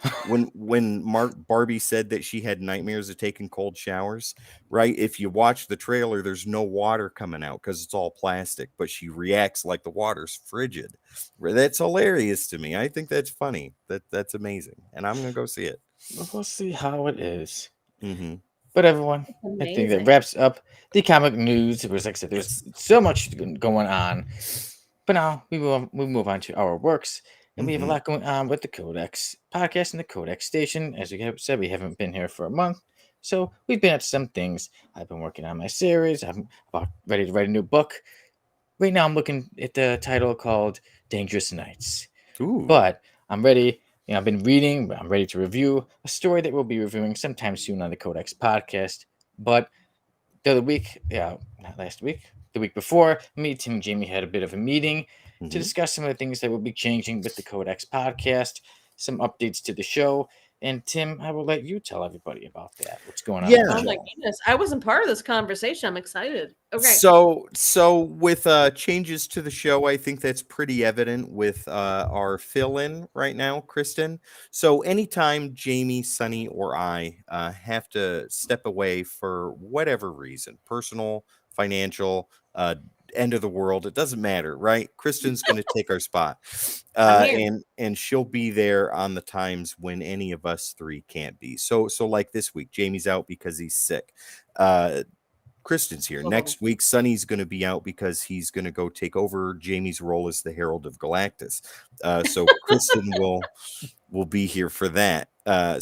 when Barbie said that she had nightmares of taking cold showers, right? If you watch the trailer, there's no water coming out because it's all plastic, but she reacts like the water's frigid. That's hilarious to me. I think that's funny. That's amazing, and I'm gonna go see it. We'll see how it is. Mm-hmm. But everyone, I think that Amazing. wraps up the comic news. Because like I said, there's so much going on. But now we move on to our works, and we have a Mm-hmm. lot going on with the Codex podcast and the Codex station. As we have said, we haven't been here for a month, so we've been at some things. I've been working on my series. I'm about ready to write a new book. Right now, I'm looking at the title called Dangerous Nights. Ooh. But I'm ready. I've been reading. I'm ready to review a story that we'll be reviewing sometime soon on the Codex podcast. But the other week, not last week, the week before, me, Tim, and Jamie had a bit of a meeting to Mm-hmm. discuss some of the things that will be changing with the Codex podcast, some updates to the show. And Tim, I will let you tell everybody about that. What's going on with the Oh my show? goodness, I wasn't part of this conversation. I'm excited. Okay. So with changes to the show, I think that's pretty evident with our fill-in right now, Kristen. So anytime Jamie, Sonny, or I have to step away for whatever reason, personal, financial, end of the world, it doesn't matter, right? Kristen's going to take our spot, I'm here. and she'll be there on the times when any of us three can't be. So like this week, Jamie's out because he's sick. Kristen's here. Next week, Sonny's going to be out because he's going to go take over Jamie's role as the Herald of Galactus. So Kristen will be here for that.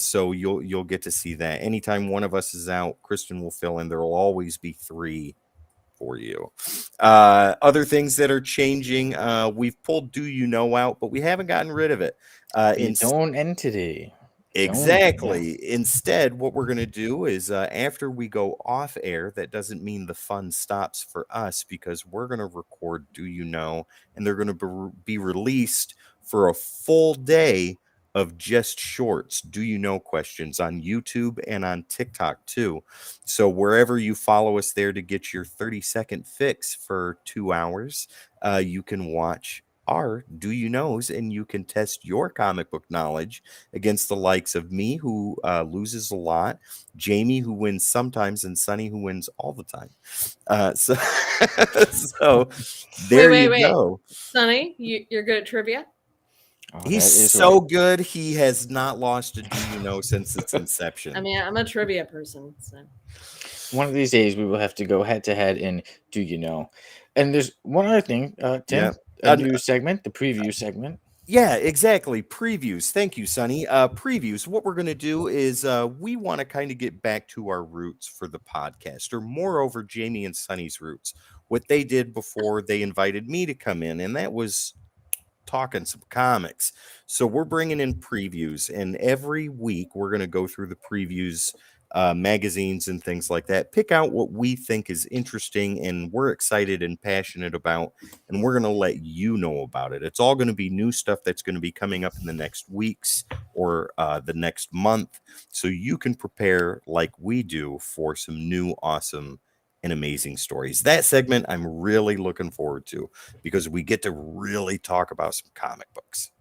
So you'll get to see that. Anytime one of us is out, Kristen will fill in. There will always be three for you. Other things that are changing, we've pulled Do You Know out, but we haven't gotten rid of it. The Dome Entity. Exactly. Instead, what we're going to do is after we go off air, that doesn't mean the fun stops for us because we're going to record Do You Know, and they're going to be released for a full day of just shorts, Do You Know questions on YouTube and on TikTok too. So wherever you follow us there to get your 30-second fix for 2 hours, you can watch our Do You Knows, and you can test your comic book knowledge against the likes of me, who loses a lot, Jamie, who wins sometimes, and Sonny, who wins all the time. So, so there Wait. you go. Sonny, you're good at trivia? Oh, He's that is so right. good. He has not lost a Do You Know since its inception. I mean, I'm a trivia person. So. One of these days, we will have to go head to head in Do You Know? And there's one other thing, Tim, Yeah. a new segment, the preview segment. Yeah, exactly. Previews. Thank you, Sonny. Previews. What we're going to do is we want to kind of get back to our roots for the podcast, or moreover, Jamie and Sonny's roots, what they did before they invited me to come in, and that was talking some comics. So we're bringing in previews, and every week we're going to go through the previews, magazines and things like that, pick out what we think is interesting and we're excited and passionate about, and we're going to let you know about it. It's all going to be new stuff that's going to be coming up in the next weeks or the next month, so you can prepare like we do for some new awesome and amazing stories. That segment I'm really looking forward to because we get to really talk about some comic books.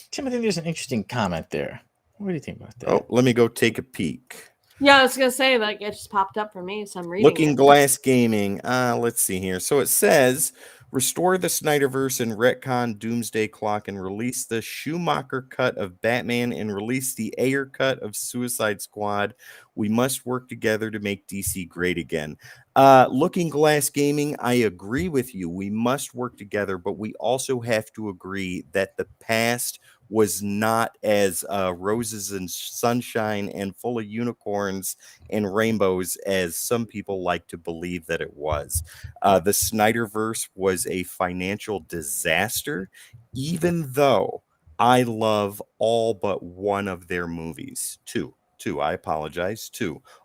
Tim, I think there's an interesting comment there. What do you think about that? Oh, let me go take a peek. Yeah, I was gonna say, like, it just popped up for me, so I'm reading Looking it. Glass Gaming. Let's see here. So it says, Restore the Snyderverse and retcon Doomsday Clock and release the Schumacher cut of Batman and release the Ayer cut of Suicide Squad. We must work together to make DC great again. Looking Glass Gaming, I agree with you. We must work together, but we also have to agree that the past was not as roses and sunshine and full of unicorns and rainbows as some people like to believe that it was. The Snyderverse was a financial disaster, even though I love all but one of their movies. Two, I apologize.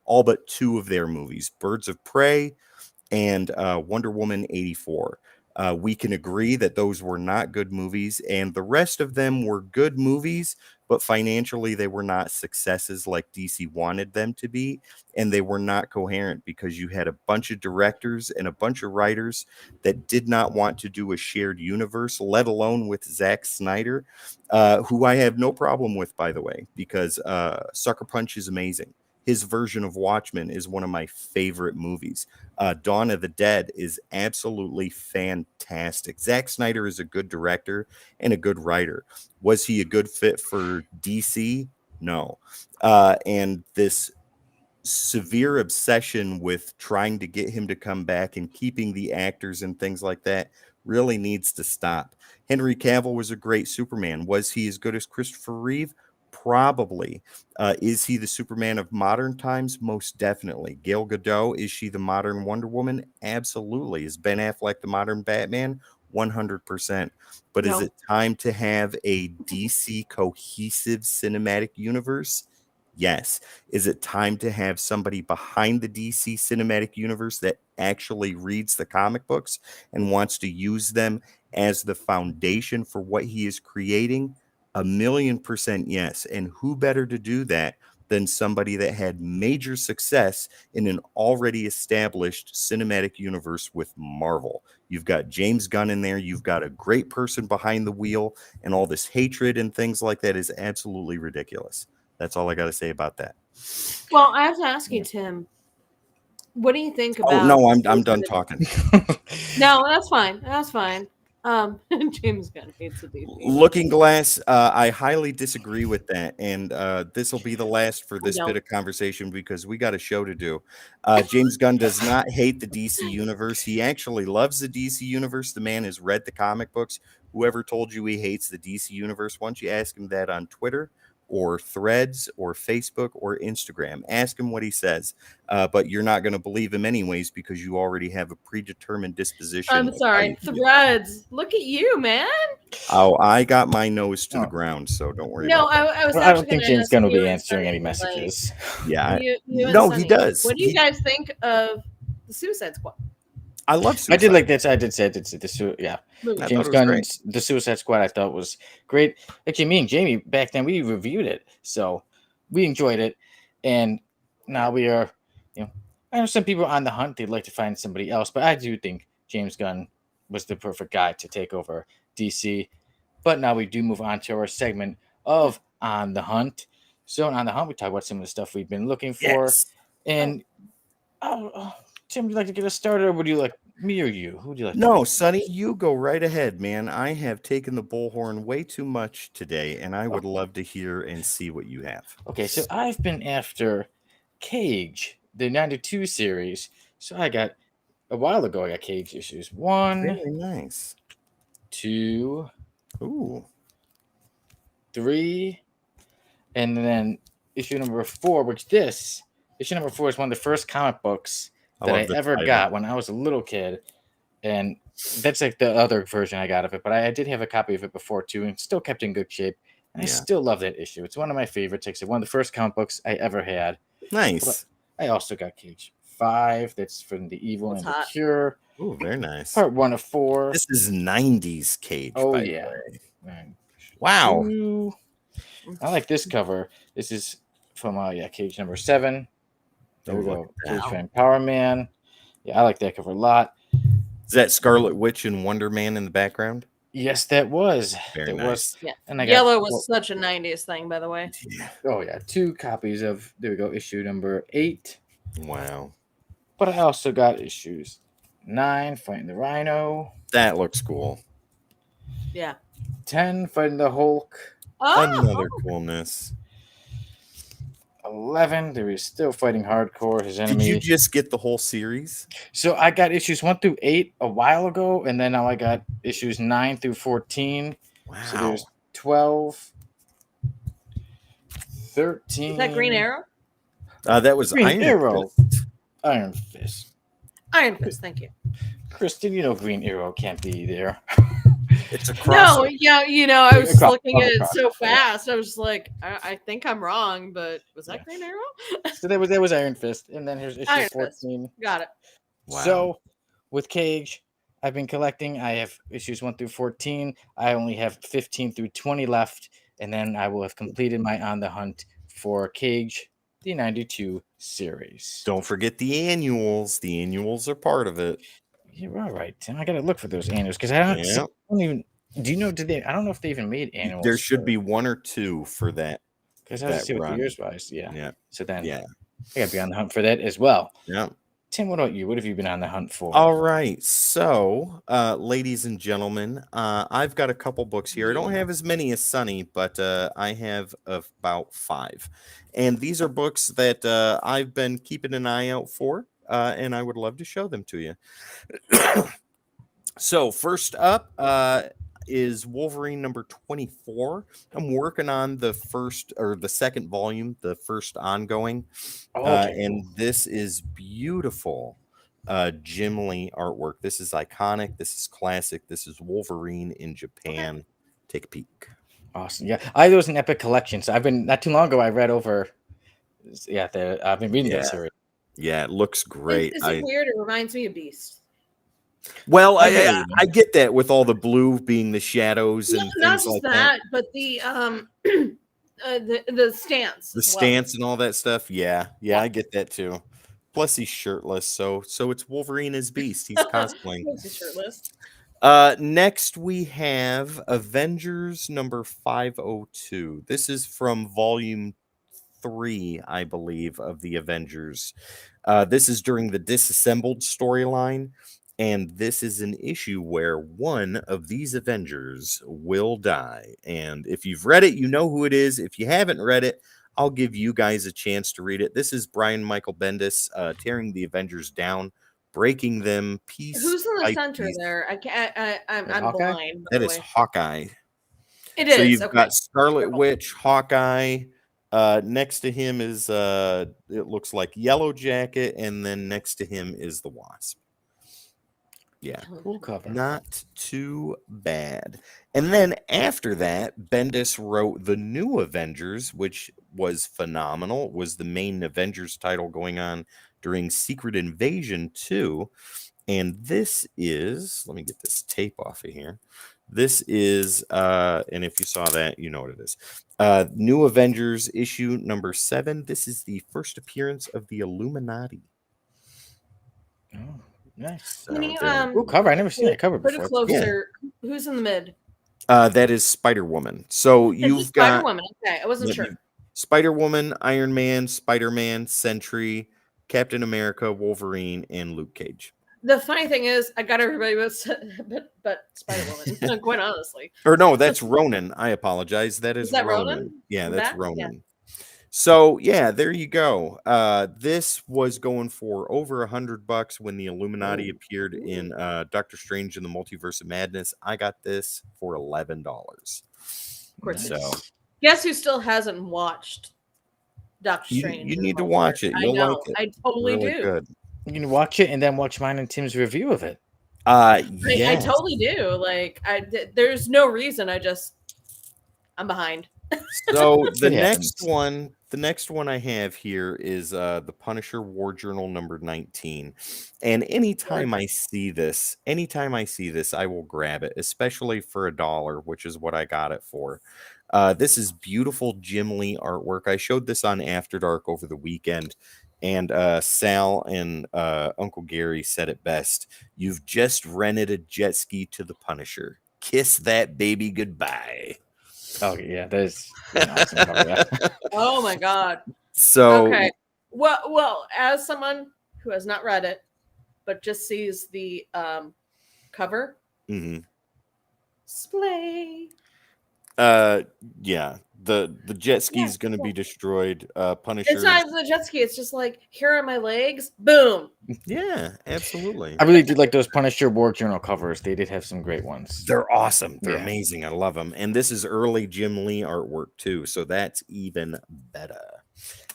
All but two of their movies, Birds of Prey and Wonder Woman 84. We can agree that those were not good movies, and the rest of them were good movies, but financially they were not successes like DC wanted them to be, and they were not coherent because you had a bunch of directors and a bunch of writers that did not want to do a shared universe, let alone with Zack Snyder, who I have no problem with, by the way, because Sucker Punch is amazing. His version of Watchmen is one of my favorite movies. Dawn of the Dead is absolutely fantastic. Zack Snyder is a good director and a good writer. Was he a good fit for DC? No. And this severe obsession with trying to get him to come back and keeping the actors and things like that really needs to stop. Henry Cavill was a great Superman. Was he as good as Christopher Reeve? Probably. Is he the Superman of modern times? Most definitely. Gal Gadot, is she the modern Wonder Woman? Absolutely. Is Ben Affleck the modern Batman? 100%. But is No. it time to have a DC cohesive cinematic universe? Yes. Is it time to have somebody behind the DC cinematic universe that actually reads the comic books and wants to use them as the foundation for what he is creating? 1,000,000% yes. And who better to do that than somebody that had major success in an already established cinematic universe with Marvel? You've got James Gunn in there. You've got a great person behind the wheel, and all this hatred and things like that is absolutely ridiculous. That's all I got to say about that. Well, I have to ask you, Tim, what do you think about? Oh no, I'm done talking. No, that's fine. That's fine. James Gunn hates the DC. Looking Glass, I highly disagree with that, and this will be the last for this don't. bit of conversation because we got a show to do. James Gunn does not hate the DC universe. He actually loves the DC universe. The man has read the comic books. Whoever told you he hates the DC universe, why don't you ask him that on Twitter or Threads or Facebook or Instagram? Ask him what he says. But you're not going to believe him anyways because you already have a predetermined disposition. I'm sorry. Threads. Look at you, man. Oh, I got my nose to the ground, so don't worry about that. I was. Well, I don't think James Gunn will be answering any messages. Yeah. No, he does. What do you guys think of the Suicide Squad? I love Suicide. I did like that. I did say the yeah. Movie. James Gunn's The Suicide Squad I thought was great. Actually, me and Jamie back then we reviewed it, so we enjoyed it. And now we are, I know some people on the hunt, they'd like to find somebody else, but I do think James Gunn was the perfect guy to take over DC. But now we do move on to our segment of On the Hunt. So on the hunt, we talk about some of the stuff we've been looking for. Yes. And Tim, would you like to get us started, or would you like me or you? Who would you like? No, Sonny, you go right ahead, man. I have taken the bullhorn way too much today, and I would love to hear and see what you have. Okay, so I've been after Cage, the 92 series. So I got a while ago. I got Cage issues 1, Very nice. 2, Ooh, 3, and then issue number 4. Issue number 4 is one of the first comic books that I ever got when I was a little kid, and that's like the other version I got of it. But I did have a copy of it before too, and still kept in good shape. And I still love that issue. It's one of my favorites. It's one of the first comic books I ever had. Nice. But I also got Cage 5. That's from the Evil and the Cure. Oh, very nice. Part 1 of 4. This is 90s Cage. Oh, by yeah. The way. Wow. 2. I like this cover. This is from Cage number 7. There we go. Cage fan Power Man. Yeah, I like that cover a lot. Is that Scarlet Witch and Wonder Man in the background? Yes, that was. Very nice. Yeah. And I Yellow was such a 90s thing, by the way. Yeah. Oh, yeah. 2 copies of, there we go, issue number 8. Wow. But I also got issues 9 fighting the Rhino. That looks cool. Yeah. 10 fighting the Hulk. Another coolness. 11, there is still fighting hardcore. His Did enemy. you just get the whole series? So I got issues 1 through 8 a while ago, and then now I got issues 9 through 14. Wow. So there's 12, 13. Is that Green Arrow? That was Green Iron Arrow. Fist. Iron Fist. Iron Fist, thank you. Kristen, you know Green Arrow can't be there. It's a No, crossover. yeah, I was looking at it Cross- so fast. I was like, I think I'm wrong, but was that Green Arrow? So that was Iron Fist, and then here's issue Iron 14. Got it. Wow. So with Cage, I've been collecting. I have issues 1 through 14. I only have 15 through 20 left, and then I will have completed my On the Hunt for Cage, the 92 series. Don't forget the annuals. The annuals are part of it. You're all right, Tim. I gotta look for those annuals because I don't even. Do you know? Did they? I don't know if they even made annuals. There should be 1 or 2 for that. Because I was to see what the run. years was. Yeah. Yeah. So then, Yeah. I gotta be on the hunt for that as well. Yeah. Tim, what about you? What have you been on the hunt for? All right. So, ladies and gentlemen, I've got a couple books here. I don't have as many as Sonny, but I have about 5. And these are books that I've been keeping an eye out for, and I would love to show them to you. So, first up is Wolverine number 24. I'm working on the second volume, the first ongoing. And this is beautiful Jim Lee artwork. This is iconic. This is classic. This is Wolverine in Japan. Okay. Take a peek. Awesome. Yeah, I was an epic collection. So I've been not too long ago. I read over. Yeah, I've been reading that series. Yeah, it looks great. Is it weird? It reminds me of Beast. Well, I get that with all the blue being the shadows and not things just like that, but the stance. The stance and all that stuff. Yeah, I get that too. Plus, he's shirtless, so it's Wolverine as Beast. He's cosplaying. He's shirtless. Next, we have Avengers number 502. This is from volume 3, I believe, of the Avengers. This is during the Disassembled storyline. And this is an issue where one of these Avengers will die. And if you've read it, you know who it is. If you haven't read it, I'll give you guys a chance to read it. This is Brian Michael Bendis tearing the Avengers down, breaking them piece. Who's in the center there? I'm blind. That is Hawkeye. It is. So you've got Scarlet Witch, Hawkeye. Next to him is it looks like Yellow Jacket, and then next to him is the Wasp. Yeah, cool cover. Not too bad. And then after that, Bendis wrote the New Avengers, which was phenomenal. It was the main Avengers title going on during Secret Invasion 2. And this is, let me get this tape off of here. This is, and if you saw that, you know what it is. New Avengers issue number 7. This is the first appearance of the Illuminati. Oh. Nice. Can you, cover. I never seen that cover before. Put it closer. Yeah. Who's in the mid? That is Spider-Woman. So you've got Spider-Woman. Okay, I wasn't sure. Spider-Woman, Iron Man, Spider-Man, Sentry, Captain America, Wolverine, and Luke Cage. The funny thing is, I got everybody but Spider-Woman. Quite honestly. Or no, that's Ronan. I apologize. That is that Ronan. Yeah, that's Ronan. Yeah. So yeah, there you go. This was going for over $100 when the Illuminati appeared in Doctor Strange in the Multiverse of Madness. I got this for $11. Of course. So guess who still hasn't watched Doctor Strange? You need to watch it. You'll like it. I totally really do. Good. You can watch it and then watch mine and Tim's review of it. I totally do. Like, there's no reason. I'm behind. So the next one I have here is the Punisher War Journal number 19. And anytime I see this, I will grab it, especially for $1, which is what I got it for. This is beautiful Jim Lee artwork. I showed this on After Dark over the weekend. And Sal and Uncle Gary said it best. You've just rented a jet ski to the Punisher. Kiss that baby goodbye. Oh yeah, that is an awesome cover. Yeah. Oh my god. So okay. Well, as someone who has not read it, but just sees the cover. Mm-hmm. Splay. Yeah. The jet ski is going to be destroyed. Punisher. It's not the jet ski. It's just like, here are my legs. Boom. Yeah, absolutely. I really did like those Punisher War Journal covers. They did have some great ones. They're awesome. They're Yeah. amazing. I love them. And this is early Jim Lee artwork too, so that's even better.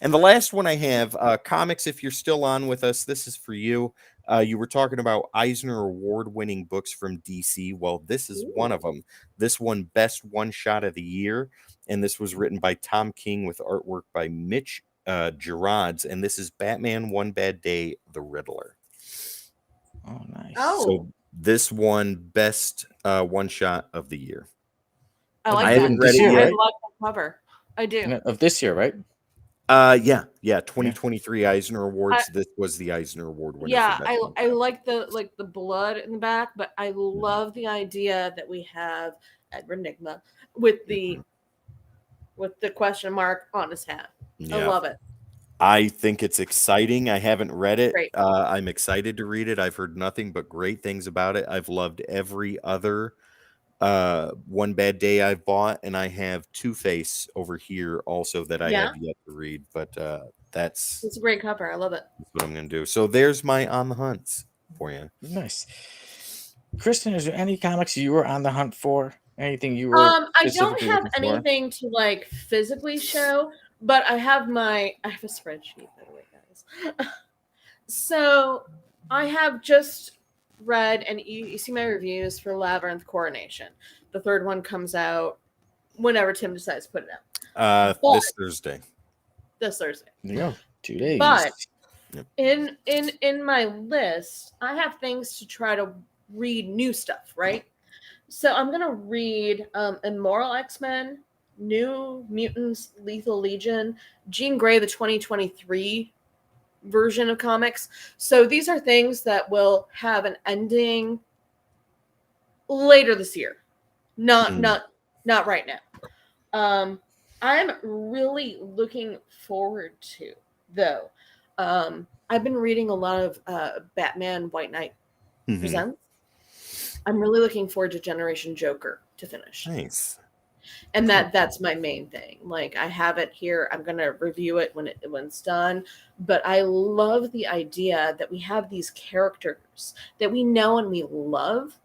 And the last one I have, comics. If you're still on with us, this is for you. You were talking about Eisner Award-winning books from DC. Well, this is one of them. This one, Best One Shot of the Year, and this was written by Tom King with artwork by Mitch Gerads, and this is Batman One Bad Day, The Riddler. Oh, nice. Oh. So this one, Best One Shot of the Year. I like I that. haven't read it I yet. like the cover. I do. Of this year, right? Yeah, 2023 Eisner Awards. This was the Eisner Award winner. Yeah, for Best One I Shot. like the blood in the back, but I love the idea that we have Edward Nygma with the question mark on his hat. Yeah. I love it. I think it's exciting. I haven't read it. Great. I'm excited to read it. I've heard nothing but great things about it. I've loved every other One Bad Day I've bought, and I have Two-Face over here also that I have yet to read. But it's a great cover. I love it. That's what I'm going to do. So there's my on the hunts for you. Nice. Kristen, is there any comics you were on the hunt for? Anything you were? I don't specifically have looking for? anything to like physically show, but I have a spreadsheet, by the way, guys. So I have just read, and you see my reviews for Labyrinth Coronation. The third one comes out whenever Tim decides to put it out. This Thursday. This Thursday. There you go. 2 days. But in my list, I have things to try to read new stuff, right? So I'm gonna read Immoral X-Men, New Mutants, Lethal Legion, Jean Grey, the 2023 version of comics. So these are things that will have an ending later this year, not right now. I'm really looking forward to, though. I've been reading a lot of Batman White Knight Presents. I'm really looking forward to Generation Joker to finish. Nice. And that's my main thing. Like, I have it here. I'm gonna review it when it's done. But I love the idea that we have these characters that we know and we love,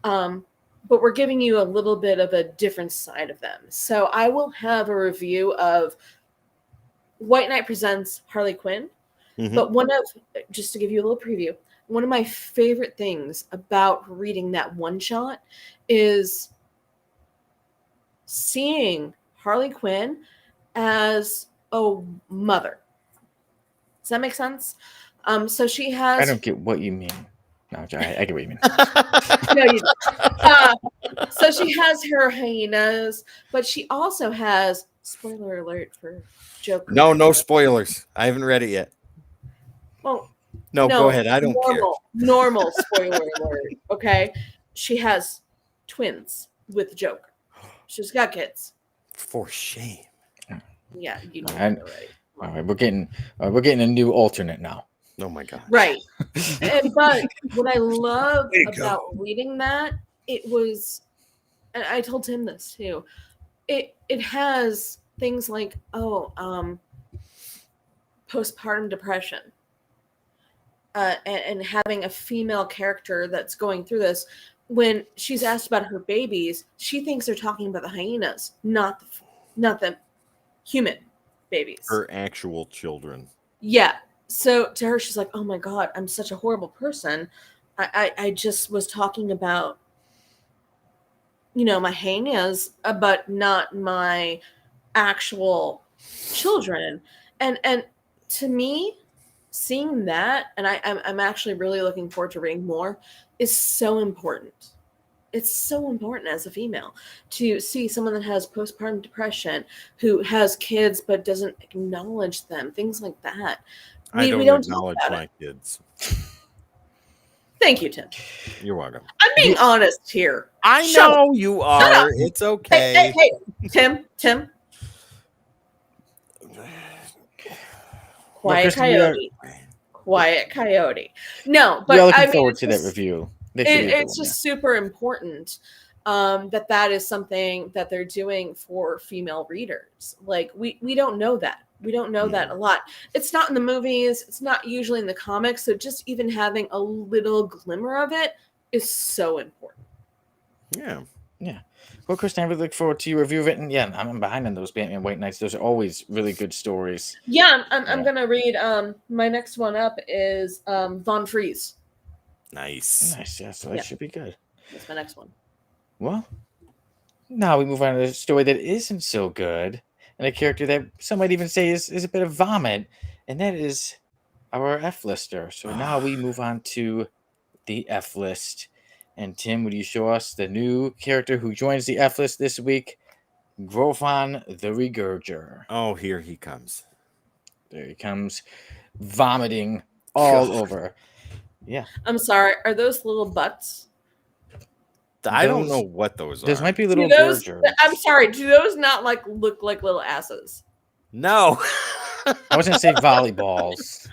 but we're giving you a little bit of a different side of them. So I will have a review of White Knight Presents Harley Quinn. But just to give you a little preview, one of my favorite things about reading that one shot is seeing Harley Quinn as a mother. Does that make sense? So she has. I don't get what you mean. No, I get what you mean. No, you don't. So she has her hyenas, but she also has. Spoiler alert for Joker. No spoilers. I haven't read it yet. Well, no, go ahead. I don't care. Normal spoiler alert. Okay, she has twins with Joker. She's got kids. For shame. Yeah, you know. All right, we're getting a new alternate now. Oh my god. Right. But what I love about reading that, it was, and I told Tim this too. It has things like postpartum depression. And having a female character that's going through this, when she's asked about her babies, she thinks they're talking about the hyenas, not the human babies. Her actual children. Yeah. So to her, she's like, "Oh my God, I'm such a horrible person. I just was talking about, my hyenas, but not my actual children." And to me, seeing that, and I'm actually really looking forward to reading more, is so important. It's so important as a female to see someone that has postpartum depression, who has kids but doesn't acknowledge them, things like that. I don't acknowledge my kids. Thank you, Tim. You're welcome. I'm being honest here. I know you are. It's okay. Hey, Tim. Quiet coyote. quiet coyote. No, We are but looking I mean, forward it's to that just, review. That should be a good it's one, just super important that is something that they're doing for female readers. Like we don't know that. We don't know that a lot. It's not in the movies. It's not usually in the comics. So just even having a little glimmer of it is so important. Yeah. Yeah. Well, Kristen, I really look forward to your review of it. And yeah, I'm behind on those Batman White Knights. Those are always really good stories. Yeah, I'm Yeah. gonna read. My next one up is Von Freeze. Nice. Nice. Yeah, so that Yeah. should be good. That's my next one. Well, now we move on to a story that isn't so good, and a character that some might even say is a bit of vomit, and that is our F lister. So now we move on to the F list. And Tim, would you show us the new character who joins the F list this week? Grofon the Regurger. Oh, here he comes. There he comes, vomiting all over. Yeah. I'm sorry. Are those little butts? I don't know Those- what those Those are. might be Do little those? Gurgers. I'm sorry. Do those not look like little asses? No. I was going to say volleyballs.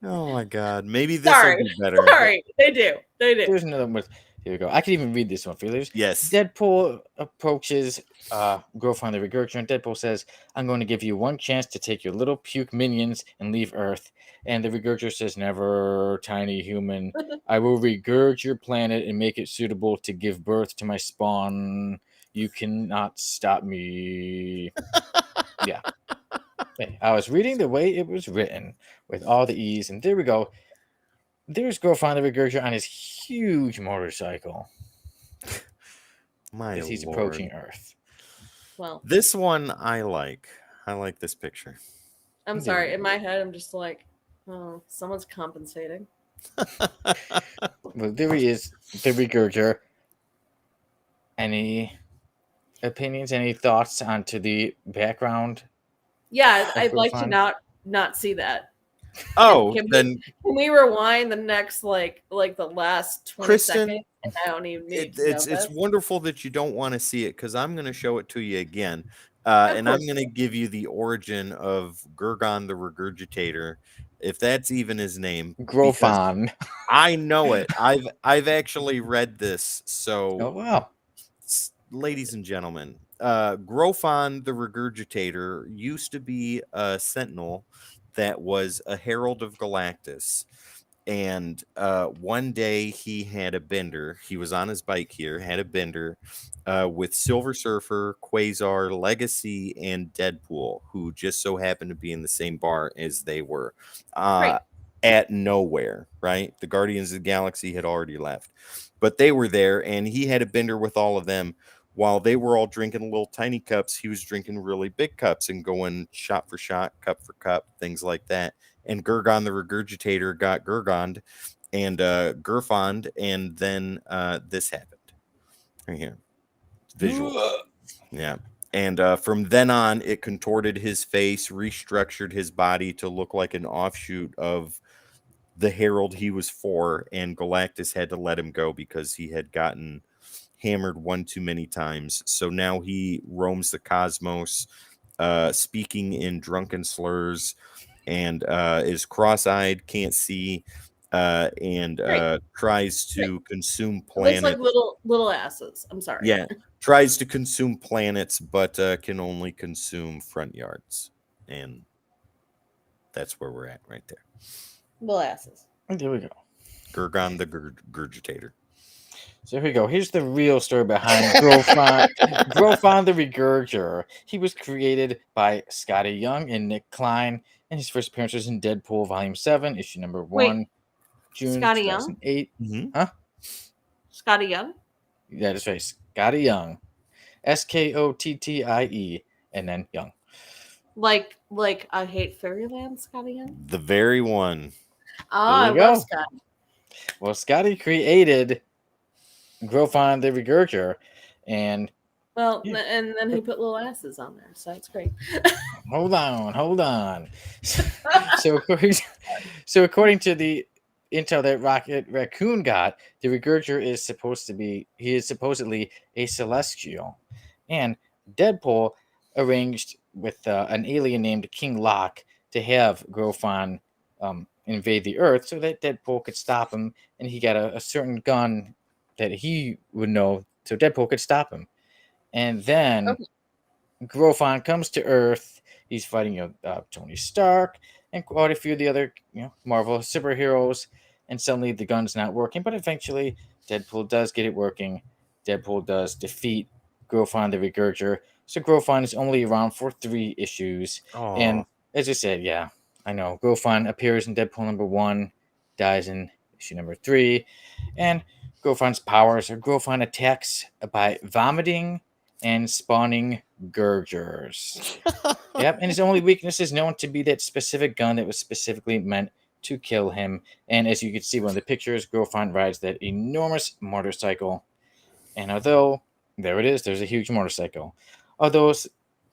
Oh my god. Maybe this will Sorry. be better. Sorry. They do. There's another one. Here we go. I can even read this one for you. There's Yes. Deadpool approaches Grofon the Regurger, and Deadpool says, I'm going to give you one chance to take your little puke minions and leave Earth. And the Regurger says, never, tiny human. I will regurge your planet and make it suitable to give birth to my spawn. You cannot stop me. Yeah. Hey, I was reading the way it was written with all the E's, and there we go. There's Grofon the Regurger on his huge motorcycle My as he's lord. approaching Earth. Well, This one I like. I like this picture. I'm There sorry. we In my head, I'm just like, oh, someone's compensating. Well, there he is, the Regurger. Any opinions, any thoughts onto the background? Yeah, Of I'd like to Grofon? not see that. Oh, Can we- then Can we rewind the next like the last 20 Kristen, seconds? And I don't even need to it's know this. wonderful that you don't want to see it because I'm going to show it to you again, Of and I'm course going to you give you the origin of Gurgon the Regurgitator, if that's even his name. because Grofon. I know it. I've actually read this. So, Oh, wow. ladies and gentlemen, Grofon the Regurgitator used to be a sentinel that was a herald of Galactus. And one day he had a bender. He was on his bike here, had a bender with Silver Surfer, Quasar, Legacy, and Deadpool, who just so happened to be in the same bar as they were Right. at nowhere, right? The Guardians of the Galaxy had already left, but they were there, and he had a bender with all of them. While they were all drinking little tiny cups, he was drinking really big cups and going shot for shot, cup for cup, things like that. And Gurgon the Regurgitator got Gurgoned and Gurfond, and then this happened. Right here. Visual. Yeah. And from then on, it contorted his face, restructured his body to look like an offshoot of the Herald he was for, and Galactus had to let him go because he had gotten hammered one too many times. So now he roams the cosmos, speaking in drunken slurs, and is cross-eyed, can't see, and tries to consume It looks like planets. little asses. I'm sorry. Yeah, tries to consume planets, but can only consume front yards, and that's where we're at right there. Little asses. There we go. Gurgon the Gurgitator. So here we go. Here's the real story behind Grofon, Grofon the Regurger. He was created by Scotty Young and Nick Klein, and his first appearance was in Deadpool Volume 7, issue number 1, June Scotty Young? 2008. Mm-hmm. Huh? Scotty Young? Yeah, that's right. Scotty Young. Skottie, and then Young. Like I hate Fairyland, Scotty Young? The very one. Oh, I There you love go. Scotty. Well, Scotty created Grofon the Regurger, and Well, Yeah. and then he put little asses on there, so it's great. hold on. So according to the intel that Rocket Raccoon got, the Regurger is supposedly a celestial, and Deadpool arranged with an alien named King Locke to have Grofon invade the Earth so that Deadpool could stop him, and he got a certain gun that he would know so Deadpool could stop him. And then Okay. Grofon comes to Earth. He's fighting Tony Stark and quite a few of the other Marvel superheroes. And suddenly the gun's not working, but eventually Deadpool does get it working. Deadpool does defeat Grofon the Regurger. So Grofon is only around for 3 issues. And Oh, as I said, yeah, I know. Grofon appears in Deadpool #1, dies in issue #3. And Grofon's powers are Grofon attacks by vomiting and spawning Gurgers. Yep, and his only weakness is known to be that specific gun that was specifically meant to kill him. And as you can see, one of the pictures, Grofon rides that enormous motorcycle. And although, there it is, there's a huge motorcycle. Although,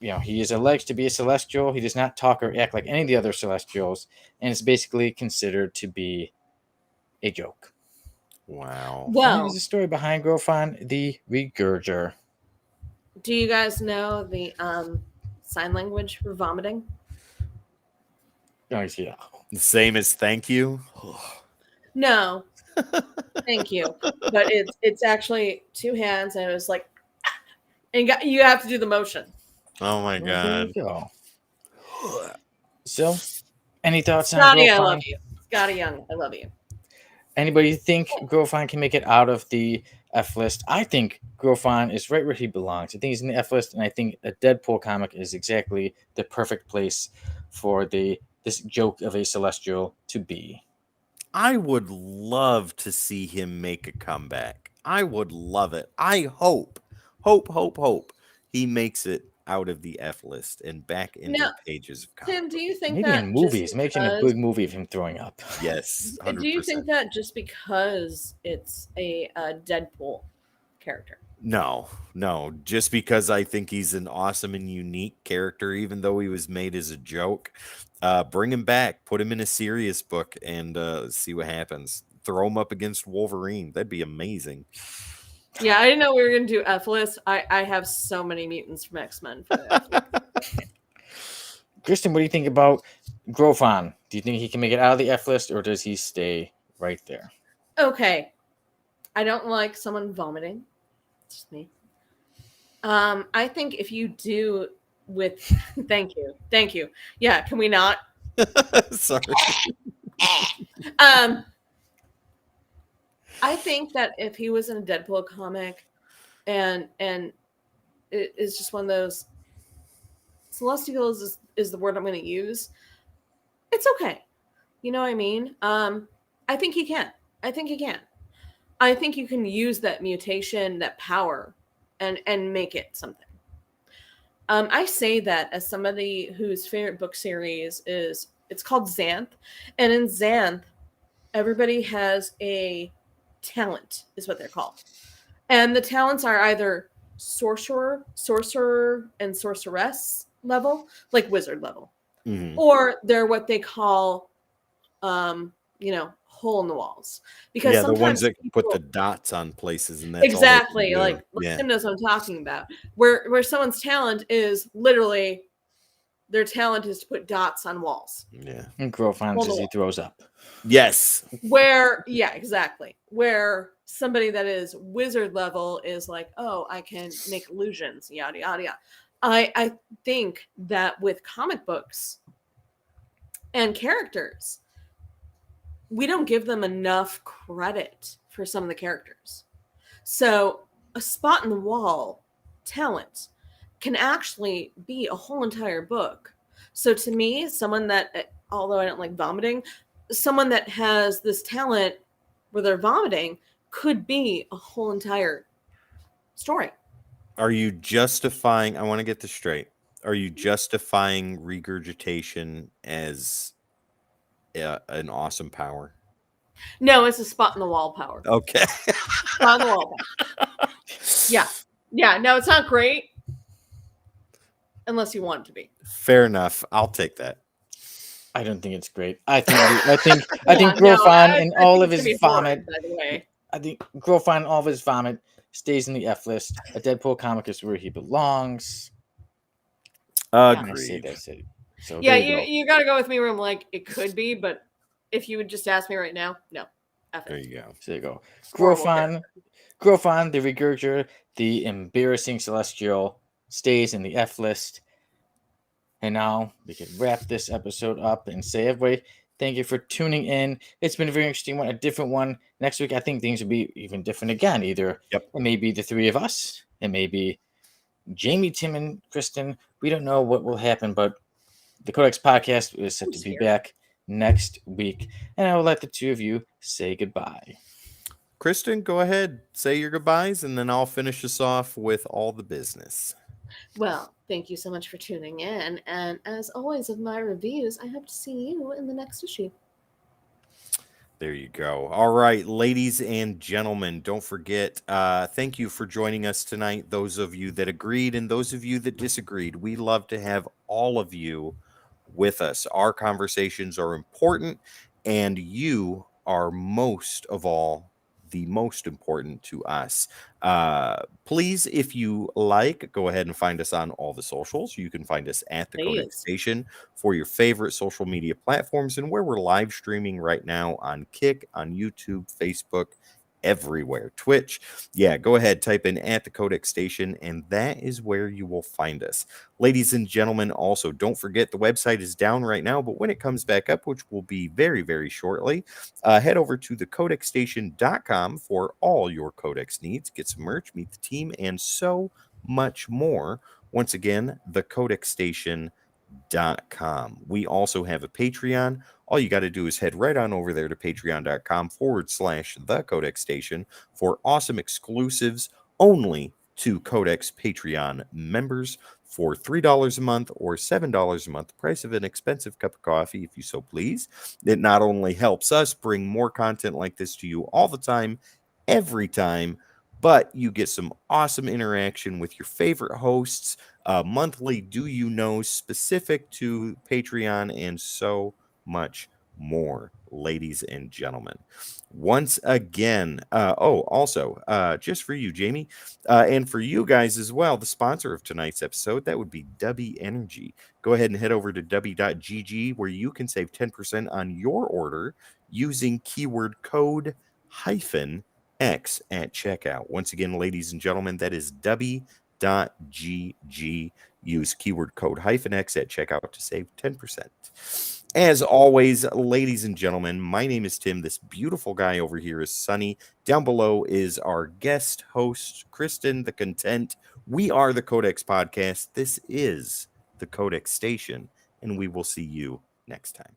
he is alleged to be a Celestial, he does not talk or act like any of the other Celestials, and is basically considered to be a joke. wow. And Well, there's a story behind Grofon the Regurger. do you guys know the sign language for vomiting? Oh, yeah. The same as thank you. No. Thank you. But it's actually 2 hands, and it was like, and you have to do the motion. Oh my Well, there god. you go. So, any thoughts on Scotty, I Grofon? love you. Scotty Young, I love you. Anybody think Grofon can make it out of the F list? I think Grofon is right where he belongs. I think he's in the F list, and I think a Deadpool comic is exactly the perfect place for this joke of a Celestial to be. I would love to see him make a comeback. I would love it. I hope he makes it out of the F list and back into Now, the pages of comics. Tim, do you think Maybe that in just movies, making a because- big movie of him throwing up. Yes, do you 100%. think that just because it's a Deadpool character? No. Just because I think he's an awesome and unique character, even though he was made as a joke. Bring him back, put him in a serious book, and see what happens. Throw him up against Wolverine. That'd be amazing. Yeah, I didn't know we were going to do F list. I have so many mutants from X-Men for the F list. Kristen, what do you think about Grofon? Do you think he can make it out of the F list, or does he stay right there? Okay. I don't like someone vomiting. It's just me. I think if you do with thank you. Yeah, can we not? Sorry. I think that if he was in a Deadpool comic and it is just one of those Celestials is the word I'm going to use. It's okay. You know what I mean? I think he can. I think you can use that mutation, that power, and make it something. I say that as somebody whose favorite book series it's called Xanth, and in Xanth, everybody has a talent, is what they're called, and the talents are either sorcerer, and sorceress level, like wizard level, or they're what they call, hole in the walls, because yeah, the ones sometimes that people, put the dots on places, and that's exactly all they can like do. Yeah. Tim knows what I'm talking about, where someone's talent is literally their talent is to put dots on walls. Yeah. And Grofon says he throws up. Yes. Exactly. Where somebody that is wizard level is like, oh, I can make illusions, yada yada yada. I think that with comic books and characters, we don't give them enough credit for some of the characters. So a spot in the wall talent can actually be a whole entire book. So to me, someone that, although I don't like vomiting, someone that has this talent where they're vomiting could be a whole entire story. Are you justifying? I want to get this straight. Are you justifying regurgitation as an awesome power? No, it's a spot in the wall power. Okay. Spot in the wall power. Yeah. No, it's not great unless you want it to be. Fair enough. I'll take that. I don't think it's great. I think Grofon and all of his vomit. By the way, I think Grofon and all of his vomit stays in the F list. A Deadpool comic is where he belongs. And I say Agreed. that's it. So yeah, there you go. you got to go with me where I'm like, it could be, but if you would just ask me right now, no. There you go. So there you go. Horrible Grofon, the Regurger, the embarrassing Celestial, stays in the F list. And now we can wrap this episode up and say, everybody, thank you for tuning in. It's been a very interesting one, a different one. Next week, I think things will be even different again. Either it may be the three of us, it may be Jamie, Tim, and Kristen. We don't know what will happen, but the Codex podcast is set to be back next week. And I will let the two of you say goodbye. Kristen, go ahead, say your goodbyes, and then I'll finish us off with all the business. Well, thank you so much for tuning in. And as always, of my reviews, I hope to see you in the next issue. There you go. All right, ladies and gentlemen, don't forget, thank you for joining us tonight. Those of you that agreed and those of you that disagreed, we love to have all of you with us. Our conversations are important, and you are most of all the most important to us. Please, if you like, go ahead and find us on all the socials. You can find us at the Codex Station for your favorite social media platforms, and where we're live streaming right now on Kick, on YouTube, Facebook, everywhere. Twitch. Yeah, go ahead, type in at the Codex Station, and that is where you will find us. Ladies and gentlemen, also, don't forget the website is down right now, but when it comes back up, which will be very, very shortly, head over to thecodexstation.com for all your Codex needs. Get some merch, meet the team, and so much more. Once again, thecodexstation.com. We also have a Patreon. All you got to do is head right on over there to patreon.com/the Codex Station for awesome exclusives only to Codex Patreon members for $3 a month or $7 a month, the price of an expensive cup of coffee, if you so please. It not only helps us bring more content like this to you all the time, every time, but you get some awesome interaction with your favorite hosts, monthly Do You Know specific to Patreon, and so much more, ladies and gentlemen. Once again, also, just for you, Jamie, and for you guys as well, the sponsor of tonight's episode, that would be W Energy. Go ahead and head over to w.gg where you can save 10% on your order using keyword code -X at checkout. Once again, ladies and gentlemen, that is w.gg. Use keyword code -X at checkout to save 10%. As always, ladies and gentlemen, my name is Tim. This beautiful guy over here is Sonny. Down below is our guest host, Kristen, the content. We are the Codex Podcast. This is the Codex Station, and we will see you next time.